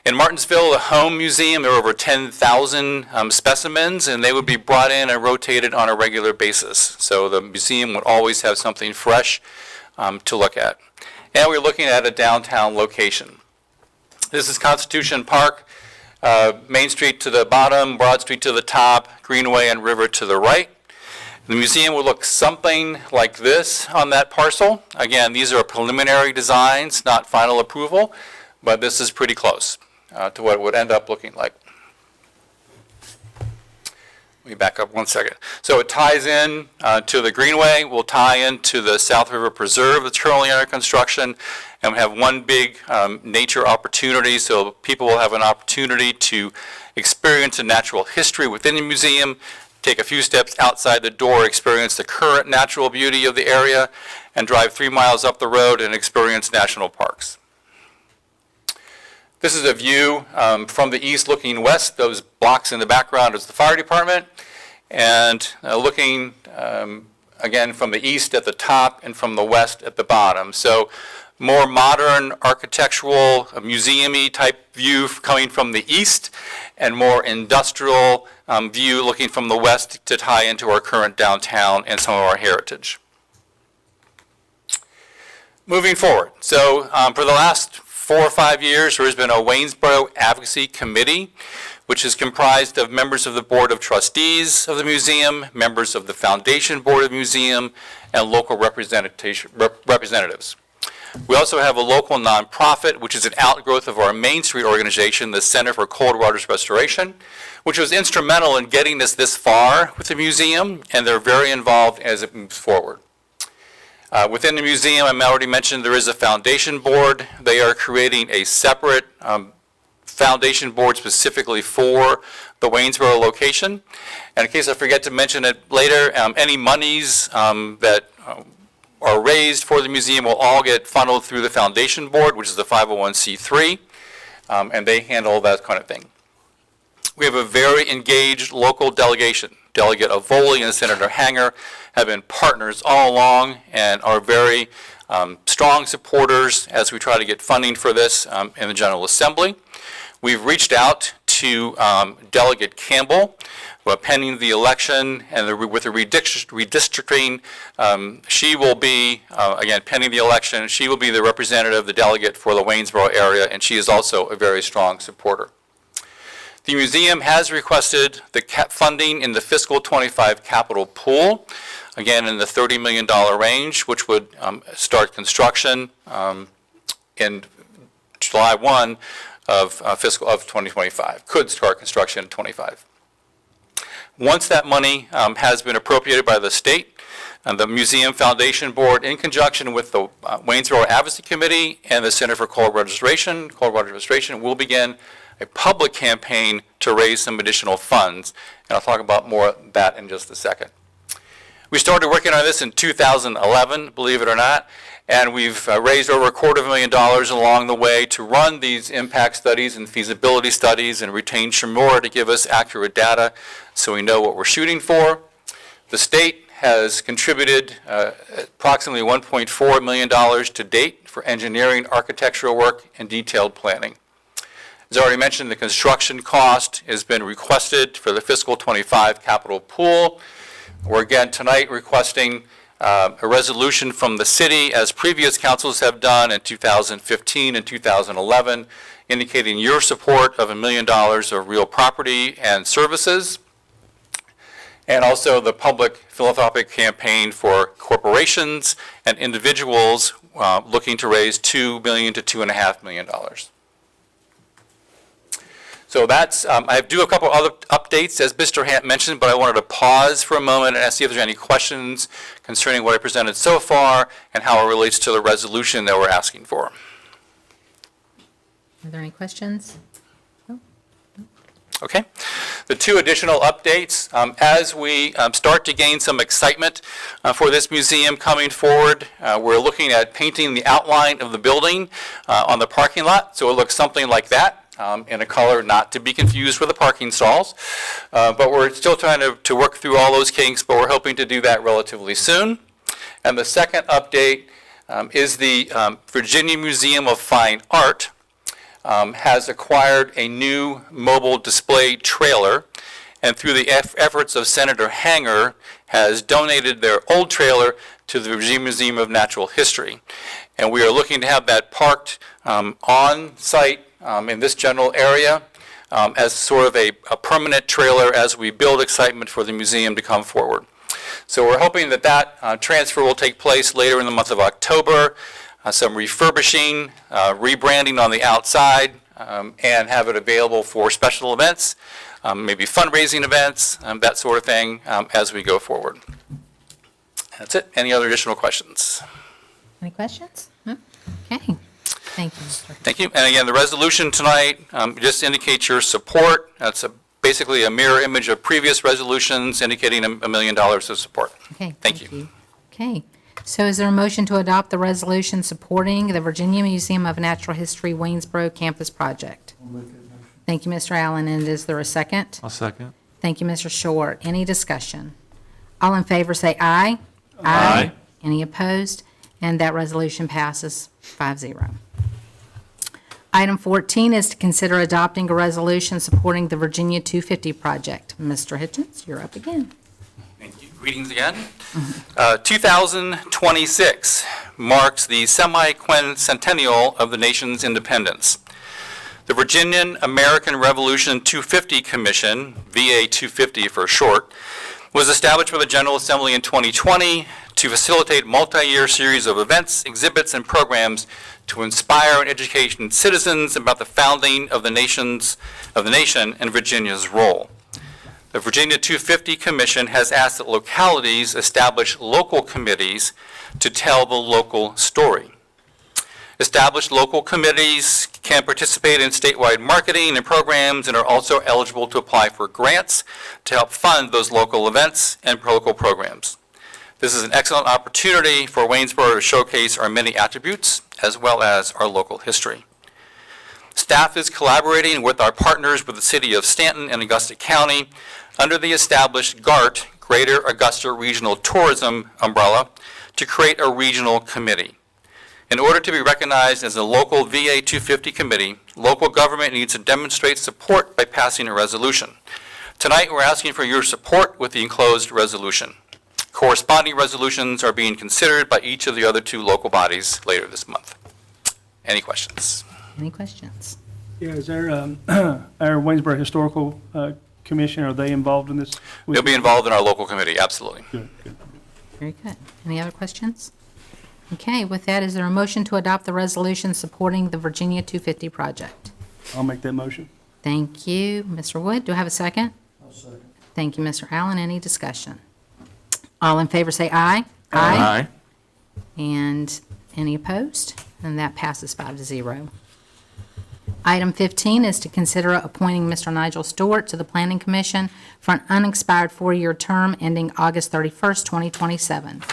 In Martinsville, the Home Museum, there are over 10,000 specimens, and they would be brought in and rotated on a regular basis. So the museum would always have something fresh to look at. And we're looking at a downtown location. This is Constitution Park, Main Street to the bottom, Broad Street to the top, Greenway and River to the right. The museum will look something like this on that parcel. Again, these are preliminary designs, not final approval, but this is pretty close. to what it would end up looking like. Let me back up 1 second. So it ties in to the Greenway, will tie into the South River Preserve that's currently under construction, and we have one big nature opportunity, so people will have an opportunity to experience the natural history within the museum, take a few steps outside the door, experience the current natural beauty of the area, and drive 3 miles up the road and experience national parks. This is a view from the east looking west. Those blocks in the background is the fire department. And looking again from the east at the top and from the west at the bottom. So more modern architectural, museum-y type view coming from the east, and more industrial view looking from the west to tie into our current downtown and some of our heritage. Moving forward, so for the last 4 or 5 years, there has been a Waynesboro Advocacy Committee, which is comprised of members of the Board of Trustees of the museum, members of the Foundation Board of the Museum, and local representatives. We also have a local nonprofit, which is an outgrowth of our Main Street organization, the Center for Cold Waters Restoration, which was instrumental in getting us this far with the museum, and they're very involved as it moves forward. Within the museum, I already mentioned there is a foundation board. They are creating a separate foundation board specifically for the Waynesboro location. And in case I forget to mention it later, any monies that are raised for the museum will all get funneled through the foundation board, which is the 501c3, and they handle that kind of thing. We have a very engaged local delegation. Delegate Avoli and Senator Hanger have been partners all along and are very strong supporters as we try to get funding for this in the General Assembly. We've reached out to Delegate Campbell, pending the election and with the redistricting. She will be, again, pending the election, she will be the representative, the delegate for the Waynesboro area, and she is also a very strong supporter. The museum has requested the funding in the fiscal 25 capital pool, again in the $30 million range, which would start construction in July 1 of fiscal of 2025, could start construction in 25. Once that money has been appropriated by the state, the Museum Foundation Board, in conjunction with the Waynesboro Advocacy Committee and the Center for Cold Water Restoration, will begin a public campaign to raise some additional funds, and I'll talk about more of that in just a second. We started working on this in 2011, believe it or not, and we've raised over $250,000 along the way to run these impact studies and feasibility studies and retain Shamora to give us accurate data so we know what we're shooting for. The state has contributed approximately $1.4 million to date for engineering, architectural work, and detailed planning. As already mentioned, the construction cost has been requested for the fiscal 25 capital pool. We're again tonight requesting a resolution from the city, as previous councils have done in 2015 and 2011, indicating your support of $1 million of real property and services, and also the public philanthropic campaign for corporations and individuals looking to raise $2 million to $2.5 million. So that's, I do a couple other updates, as Mr. Hant mentioned, but I wanted to pause for a moment and see if there's any questions concerning what I presented so far and how it relates to the resolution that we're asking for. Are there any questions? Okay. The two additional updates, as we start to gain some excitement for this museum coming forward, we're looking at painting the outline of the building on the parking lot, so it looks something like that. In a color not to be confused with the parking stalls. But we're still trying to work through all those kinks, but we're hoping to do that relatively soon. And the second update is the Virginia Museum of Fine Art has acquired a new mobile display trailer, and through the efforts of Senator Hanger, has donated their old trailer to the Virginia Museum of Natural History. And we are looking to have that parked on site in this general area as sort of a permanent trailer as we build excitement for the museum to come forward. So we're hoping that that transfer will take place later in the month of October. some refurbishing, rebranding on the outside, and have it available for special events, maybe fundraising events, that sort of thing, as we go forward. That's it. Any other additional questions? Any questions? No? Okay. Thank you, Mr. Thank you. And again, the resolution tonight just indicates your support. That's basically a mirror image of previous resolutions indicating $1 million of support. Okay. Thank you. Okay. So is there a motion to adopt the resolution supporting the Virginia Museum of Natural History Waynesboro campus project? Thank you, Mr. Allen. And is there a second? I'll second. Thank you, Mr. Short. Any discussion? All in favor say aye. Aye. Any opposed? And that resolution passes 5-0. Item 14 is to consider adopting a resolution supporting the Virginia 250 project. Mr. Hitchens, you're up again. Thank you. Greetings again. 2026 marks the semi-quincentennial of the nation's independence. The Virginian American Revolution 250 Commission, VA 250 for short, was established by the General Assembly in 2020 to facilitate a multi-year series of events, exhibits, and programs to inspire and educate citizens about the founding of the nation and Virginia's role. The Virginia 250 Commission has asked that localities establish local committees to tell the local story. Established local committees can participate in statewide marketing and programs and are also eligible to apply for grants to help fund those local events and local programs. This is an excellent opportunity for Waynesboro to showcase our many attributes as well as our local history. Staff is collaborating with our partners with the City of Stanton and Augusta County under the established GART, Greater Augusta Regional Tourism umbrella, to create a regional committee. In order to be recognized as a local VA 250 committee, local government needs to demonstrate support by passing a resolution. Tonight, we're asking for your support with the enclosed resolution. Corresponding resolutions are being considered by each of the other two local bodies later this month. Any questions? Any questions? Yeah, is there, our Waynesboro Historical Commission, are they involved in this? They'll be involved in our local committee, absolutely. Good, good. Very good. Any other questions? Okay, with that, is there a motion to adopt the resolution supporting the Virginia 250 project? I'll make that motion. Thank you, Mr. Wood. Do I have a second? I'll second. Thank you, Mr. Allen. Any discussion? All in favor say aye. Aye. And any opposed? And that passes 5-0. Item 15 is to consider appointing Mr. Nigel Stewart to the Planning Commission for an unexpired 4-year term ending August 31st, 2027.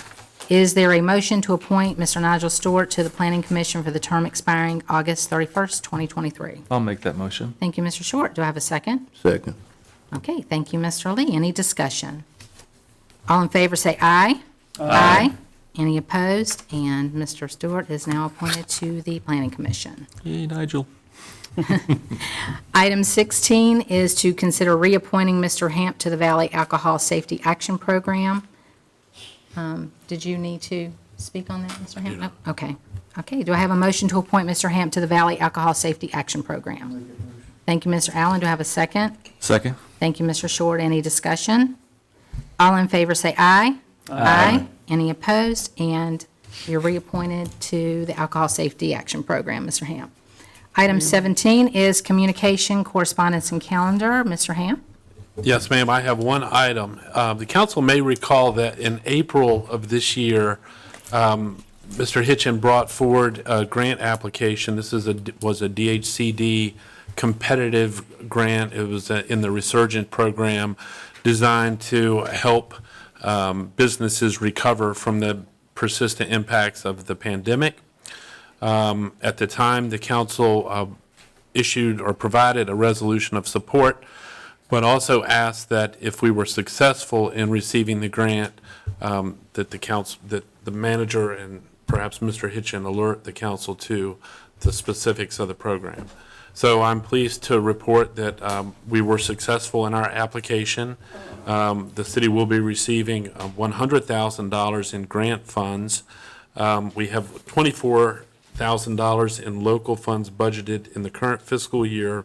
Is there a motion to appoint Mr. Nigel Stewart to the Planning Commission for the term expiring August 31st, 2023? I'll make that motion. Thank you, Mr. Short. Do I have a second? Second. Okay, thank you, Mr. Lee. Any discussion? All in favor say aye. Aye. Any opposed? And Mr. Stewart is now appointed to the Planning Commission. Yay, Nigel. Item 16 is to consider reappointing Mr. Hamp to the Valley Alcohol Safety Action Program. Did you need to speak on that, Mr. Hamp? No? Okay. Okay, do I have a motion to appoint Mr. Hamp to the Valley Alcohol Safety Action Program? Thank you, Mr. Allen. Do I have a second? Second. Thank you, Mr. Short. Any discussion? All in favor say aye. Aye. Any opposed? And you're reappointed to the Alcohol Safety Action Program, Mr. Hamp. Item 17 is communication, correspondence, and calendar. Mr. Hamp? Yes, ma'am, I have one item. The council may recall that in April of this year, Mr. Hitchin brought forward a grant application. This was a DHCD competitive grant. It was in the Resurgent program designed to help businesses recover from the persistent impacts of the pandemic. At the time, the council issued or provided a resolution of support, but also asked that if we were successful in receiving the grant, that the manager and perhaps Mr. Hitchin alert the council to the specifics of the program. So I'm pleased to report that we were successful in our application. The city will be receiving $100,000 in grant funds. We have $24,000 in local funds budgeted in the current fiscal year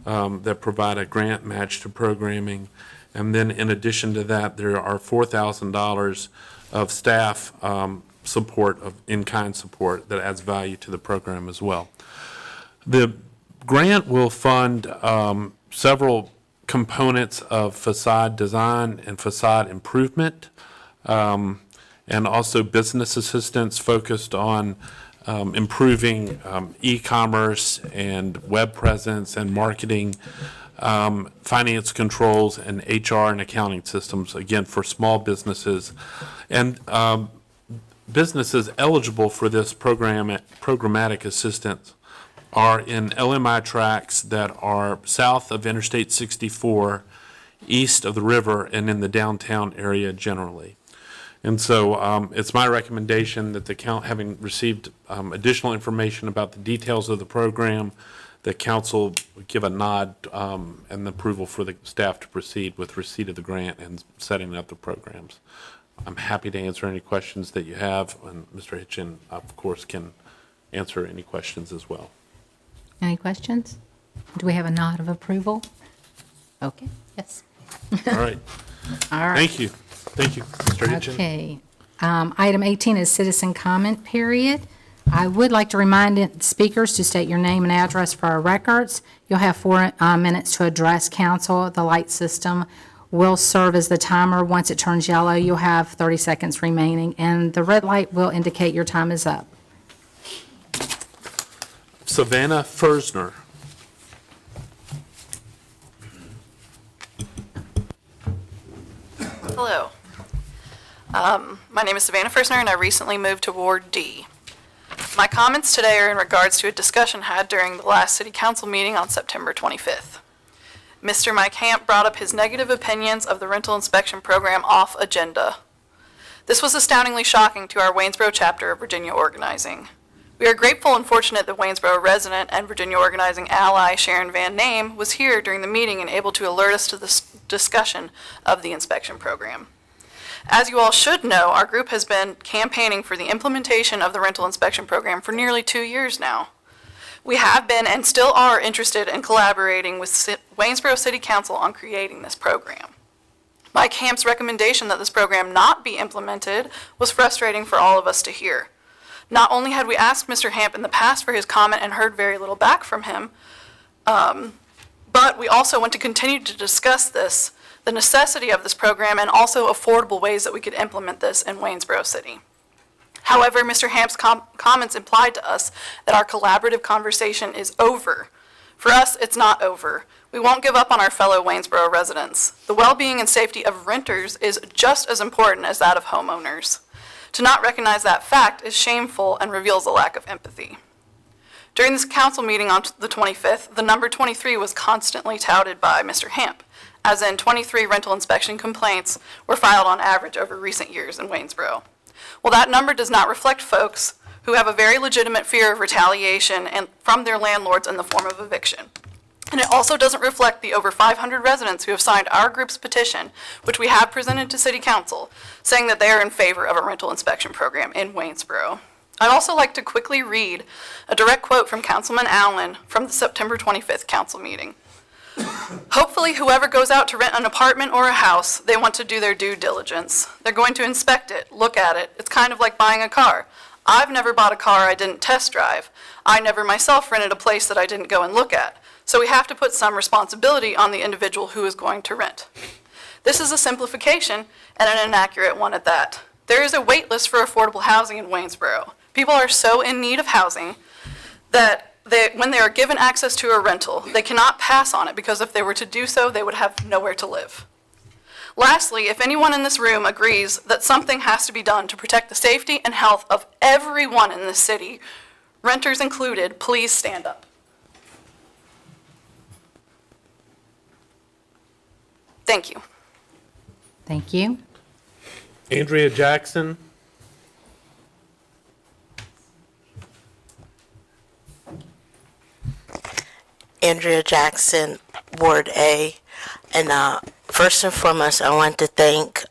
that provide a grant match to programming. And then in addition to that, there are $4,000 of staff support, of in-kind support that adds value to the program as well. The grant will fund several components of facade design and facade improvement, and also business assistance focused on improving e-commerce and web presence and marketing, finance controls, and HR and accounting systems, again, for small businesses. And businesses eligible for this programmatic assistance are in LMI tracts that are south of Interstate 64, east of the river, and in the downtown area generally. And so it's my recommendation that having received additional information about the details of the program, the council would give a nod and approval for the staff to proceed with receipt of the grant and setting up the programs. I'm happy to answer any questions that you have, and Mr. Hitchin, of course, can answer any questions as well. Any questions? Do we have a nod of approval? Okay, yes. All right. All right. Thank you. Thank you, Mr. Hitchin. Okay. Item 18 is citizen comment period. I would like to remind speakers to state your name and address for our records. You'll have 4 minutes to address council. The light system will serve as the timer. Once it turns yellow, you'll have 30 seconds remaining, and the red light will indicate your time is up. Savannah Fersner. Hello. My name is Savannah Fersner, and I recently moved to Ward D. My comments today are in regards to a discussion had during the last City Council meeting on September 25th. Mr. Mike Hamp brought up his negative opinions of the rental inspection program off agenda. This was astoundingly shocking to our Waynesboro chapter of Virginia Organizing. We are grateful and fortunate that Waynesboro resident and Virginia Organizing ally Sharon Van Name was here during the meeting and able to alert us to this discussion of the inspection program. As you all should know, our group has been campaigning for the implementation of the rental inspection program for nearly 2 years now. We have been and still are interested in collaborating with Waynesboro City Council on creating this program. Mike Hamp's recommendation that this program not be implemented was frustrating for all of us to hear. Not only had we asked Mr. Hamp in the past for his comment and heard very little back from him, but we also want to continue to discuss this, the necessity of this program, and also affordable ways that we could implement this in Waynesboro City. However, Mr. Hamp's comments implied to us that our collaborative conversation is over. For us, it's not over. We won't give up on our fellow Waynesboro residents. The well-being and safety of renters is just as important as that of homeowners. To not recognize that fact is shameful and reveals a lack of empathy. During this council meeting on the 25th, the number 23 was constantly touted by Mr. Hamp, as in 23 rental inspection complaints were filed on average over recent years in Waynesboro. Well, that number does not reflect folks who have a very legitimate fear of retaliation and from their landlords in the form of eviction. And it also doesn't reflect the over 500 residents who have signed our group's petition, which we have presented to City Council, saying that they are in favor of a rental inspection program in Waynesboro. I'd also like to quickly read a direct quote from Councilman Allen from the September 25th council meeting. Hopefully, whoever goes out to rent an apartment or a house, they want to do their due diligence. They're going to inspect it, look at it. It's kind of like buying a car. I've never bought a car I didn't test drive. I never myself rented a place that I didn't go and look at. So we have to put some responsibility on the individual who is going to rent. This is a simplification and an inaccurate one at that. There is a wait list for affordable housing in Waynesboro. People are so in need of housing that when they are given access to a rental, they cannot pass on it because if they were to do so, they would have nowhere to live. Lastly, if anyone in this room agrees that something has to be done to protect the safety and health of everyone in this city, renters included, please stand up. Thank you. Thank you. Andrea Jackson. Andrea Jackson, Ward A. And first and foremost, I want to thank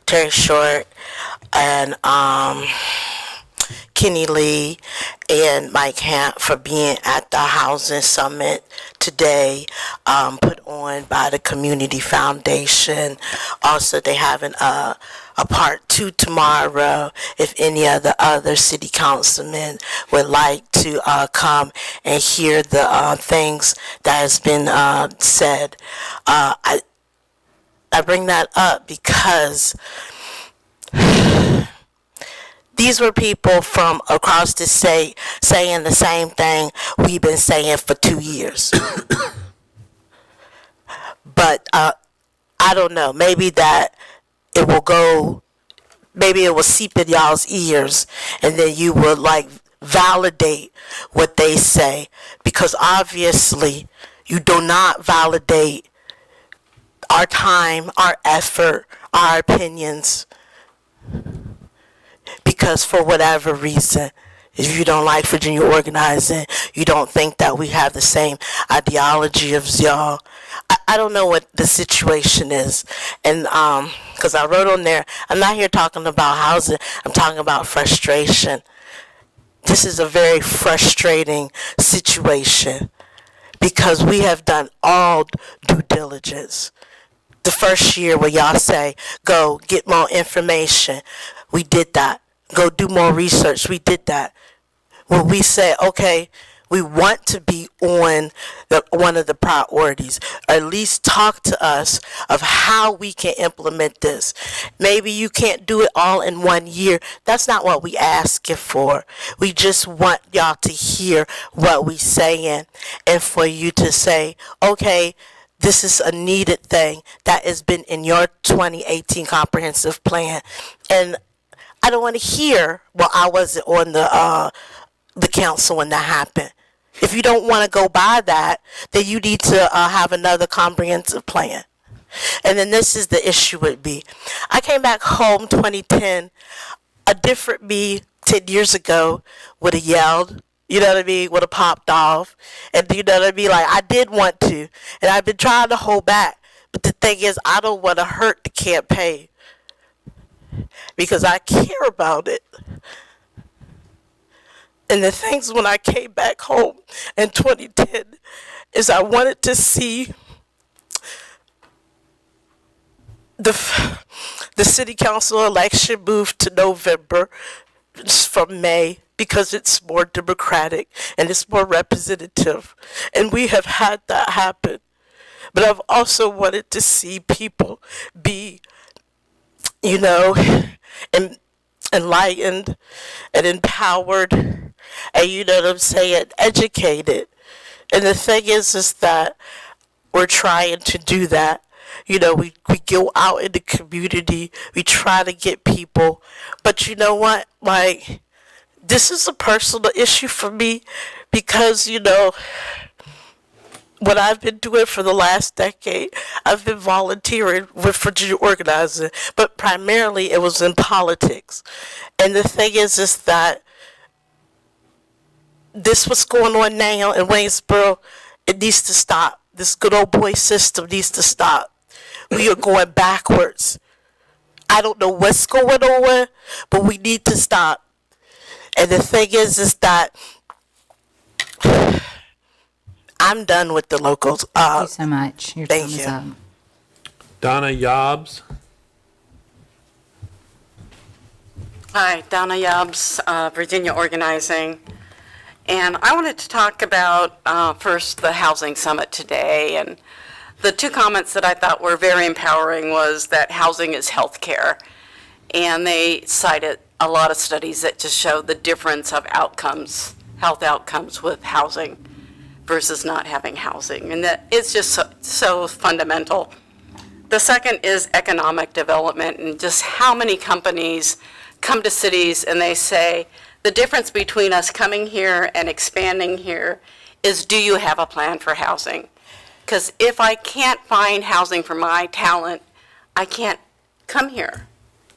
Terry Short and Kenny Lee and Mike Hamp for being at the Housing Summit today, put on by the Community Foundation. Also, they having a part 2 tomorrow. If any of the other city councilmen would like to come and hear the things that has been said. I bring that up because these were people from across the state saying the same thing we've been saying for 2 years. But I don't know, maybe that it will go, maybe it will seep in y'all's ears, and then you will like validate what they say, because obviously you do not validate our time, our effort, our opinions, because for whatever reason, if you don't like Virginia organizing, you don't think that we have the same ideology as y'all. I don't know what the situation is. And because I wrote on there, I'm not here talking about housing, I'm talking about frustration. This is a very frustrating situation because we have done all due diligence. The first year where y'all say, go get more information, we did that. Go do more research, we did that. When we say, okay, we want to be on one of the priorities, or at least talk to us of how we can implement this. Maybe you can't do it all in 1 year. That's not what we asking for. We just want y'all to hear what we saying, and for you to say, okay, this is a needed thing that has been in your 2018 comprehensive plan. And I don't want to hear, well, I wasn't on the council when that happened. If you don't want to go by that, then you need to have another comprehensive plan. And then this is the issue with me. I came back home 2010. A different me 10 years ago would have yelled, you know what I mean, would have popped off. And you know what I mean, like I did want to. And I've been trying to hold back. But the thing is, I don't want to hurt the campaign because I care about it. And the things when I came back home in 2010 is I wanted to see the city council election move to November from May because it's more democratic and it's more representative. And we have had that happen. But I've also wanted to see people be, you know, enlightened and empowered, and you know what I'm saying, educated. And the thing is that we're trying to do that. You know, we go out in the community, we try to get people, but you know what, like, this is a personal issue for me because, you know, what I've been doing for the last decade, I've been volunteering with Virginia Organizing, but primarily it was in politics. And the thing is that this what's going on now in Waynesboro, it needs to stop. This good old boy system needs to stop. We are going backwards. I don't know what's going on, but we need to stop. And the thing is that I'm done with the locals. Thank you so much. Your time is up. Donna Yobbs. Hi, Donna Yobbs, Virginia Organizing. And I wanted to talk about first the Housing Summit today. And the two comments that I thought were very empowering was that housing is health care. And they cited a lot of studies that just show the difference of outcomes, health outcomes with housing versus not having housing. And that it's just so fundamental. The second is economic development and just how many companies come to cities and they say, the difference between us coming here and expanding here is, do you have a plan for housing? Because if I can't find housing for my talent, I can't come here.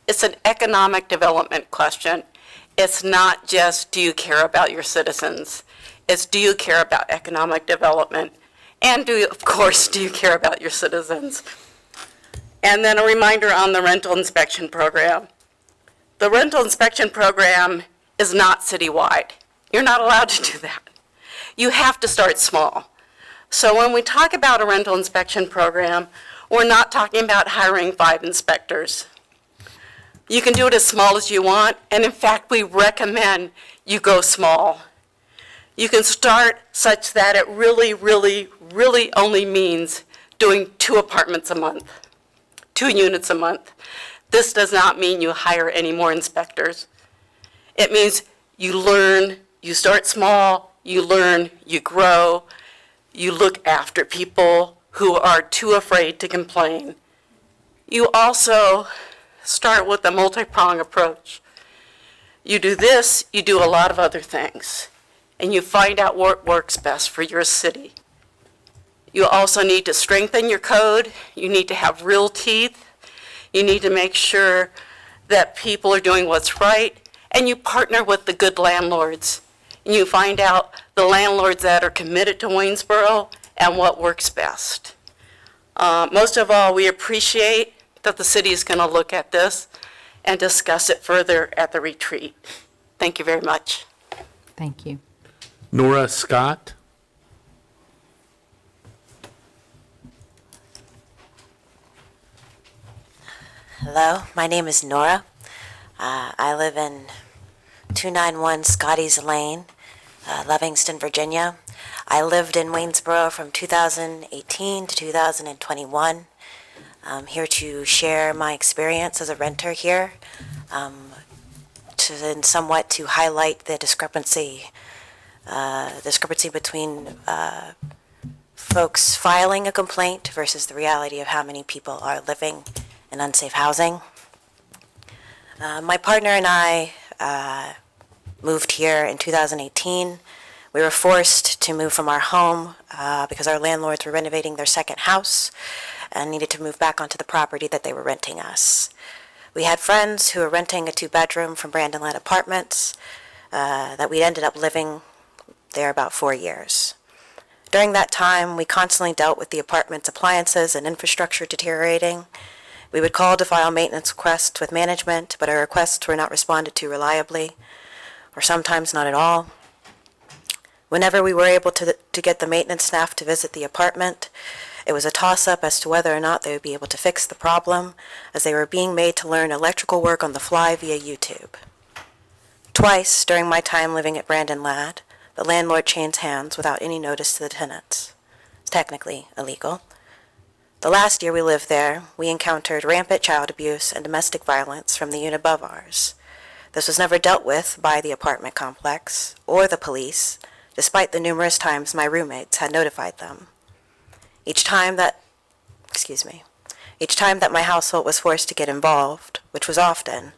It's an economic development question. It's not just, do you care about your citizens? It's, do you care about economic development? And of course, do you care about your citizens? And then a reminder on the rental inspection program. The rental inspection program is not citywide. You're not allowed to do that. You have to start small. So when we talk about a rental inspection program, we're not talking about hiring 5 inspectors. You can do it as small as you want, and in fact, we recommend you go small. You can start such that it really, really, really only means doing 2 apartments a month, 2 units a month. This does not mean you hire any more inspectors. It means you learn, you start small, you learn, you grow, you look after people who are too afraid to complain. You also start with a multi-pronged approach. You do this, you do a lot of other things, and you find out what works best for your city. You also need to strengthen your code. You need to have real teeth. You need to make sure that people are doing what's right, and you partner with the good landlords. And you find out the landlords that are committed to Waynesboro and what works best. Most of all, we appreciate that the city is going to look at this and discuss it further at the retreat. Thank you very much. Thank you. Nora Scott. Hello, my name is Nora. I live in 291 Scotty's Lane, Livingston, Virginia. I lived in Waynesboro from 2018 to 2021. I'm here to share my experience as a renter here, and somewhat to highlight the discrepancy between folks filing a complaint versus the reality of how many people are living in unsafe housing. My partner and I moved here in 2018. We were forced to move from our home because our landlords were renovating their second house and needed to move back onto the property that they were renting us. We had friends who were renting a 2-bedroom from Brandon Led Apartments that we ended up living there about 4 years. During that time, we constantly dealt with the apartment's appliances and infrastructure deteriorating. We would call to file maintenance requests with management, but our requests were not responded to reliably, or sometimes not at all. Whenever we were able to get the maintenance staff to visit the apartment, it was a toss-up as to whether or not they would be able to fix the problem, as they were being made to learn electrical work on the fly via YouTube. Twice during my time living at Brandon Lad, the landlord changed hands without any notice to the tenants. It's technically illegal. The last year we lived there, we encountered rampant child abuse and domestic violence from the unit above ours. This was never dealt with by the apartment complex or the police, despite the numerous times my roommates had notified them. Each time that my household was forced to get involved, which was often,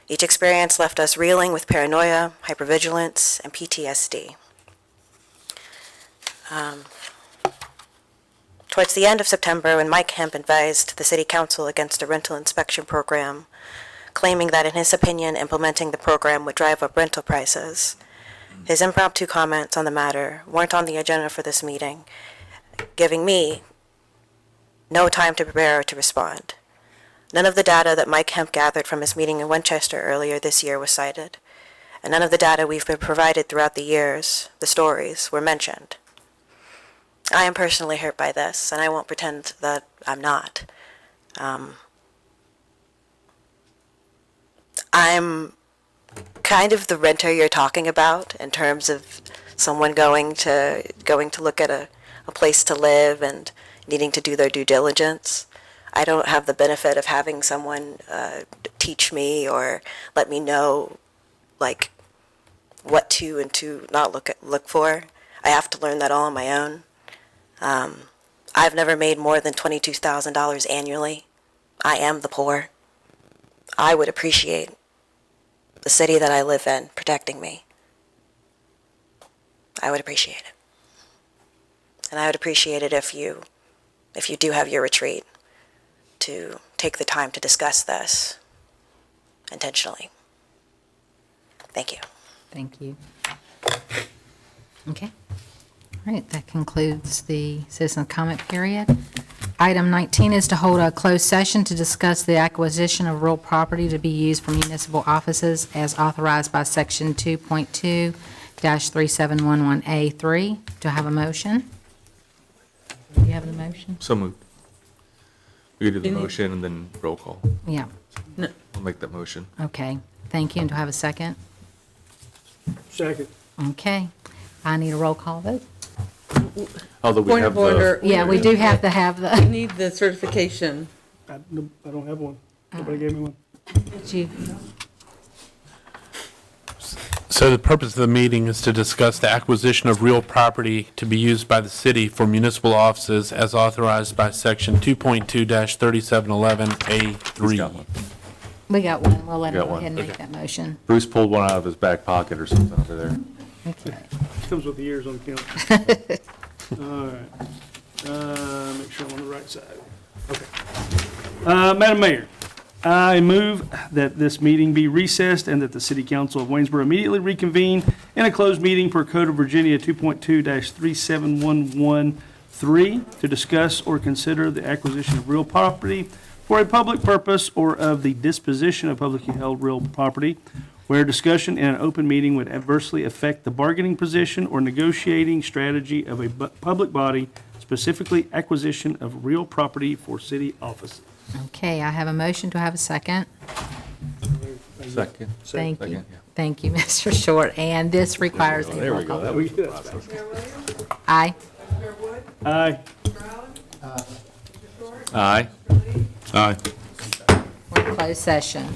each experience left us reeling with paranoia, hypervigilance, and PTSD. Towards the end of September, when Mike Hemp advised the City Council against a rental inspection program, claiming that in his opinion implementing the program would drive up rental prices, his impromptu comments on the matter weren't on the agenda for this meeting, giving me no time to prepare or to respond. None of the data that Mike Hemp gathered from his meeting in Winchester earlier this year was cited, and none of the data we've been provided throughout the years, the stories, were mentioned. I am personally hurt by this, and I won't pretend that I'm not. I'm kind of the renter you're talking about in terms of someone going to look at a place to live and needing to do their due diligence. I don't have the benefit of having someone teach me or let me know like what to and to not look for. I have to learn that all on my own. I've never made more than $22,000 annually. I am the poor. I would appreciate the city that I live in protecting me. I would appreciate it. And I would appreciate it if you do have your retreat, to take the time to discuss this intentionally. Thank you. Thank you. Okay. All right, that concludes the citizen comment period. Item 19 is to hold a closed session to discuss the acquisition of real property to be used for municipal offices as authorized by Section 2.2 3711A3. Do I have a motion? Do you have the motion? So moved. We could do the motion and then roll call. Yeah, I'll make that motion. okay. Thank you. And do I have a second? Second. Okay. I need a roll call vote. Although we Point have of order. Yeah, we do have to have We the, need the certification. I don't have one. Nobody gave me one. you, So the purpose of the meeting is to discuss the acquisition of real property to be used by the city for municipal offices as authorized by Section 2.2-3711A3. we got one. We'll let him Got go one, ahead and make okay. that motion. Bruce pulled one out of his back pocket or something over there. Okay. Comes with the years on count. All right. Make sure I'm on the right side. Okay. Madam Mayor, I move that this meeting be recessed and that the City Council of Waynesboro immediately reconvene in a closed meeting per Code of Virginia 2.2-37113 to discuss or consider the acquisition of real property for a public purpose or of the disposition of publicly held real property, where discussion in an open meeting would adversely affect the bargaining position or negotiating strategy of a public body, specifically acquisition of real property for city offices. Okay, I have a motion. Do I have a second? Second. Thank you. Second, yeah. Thank you, Mr. Short. And this requires a There roll we call. go. Aye. Aye. Aye. Aye. We're in closed session.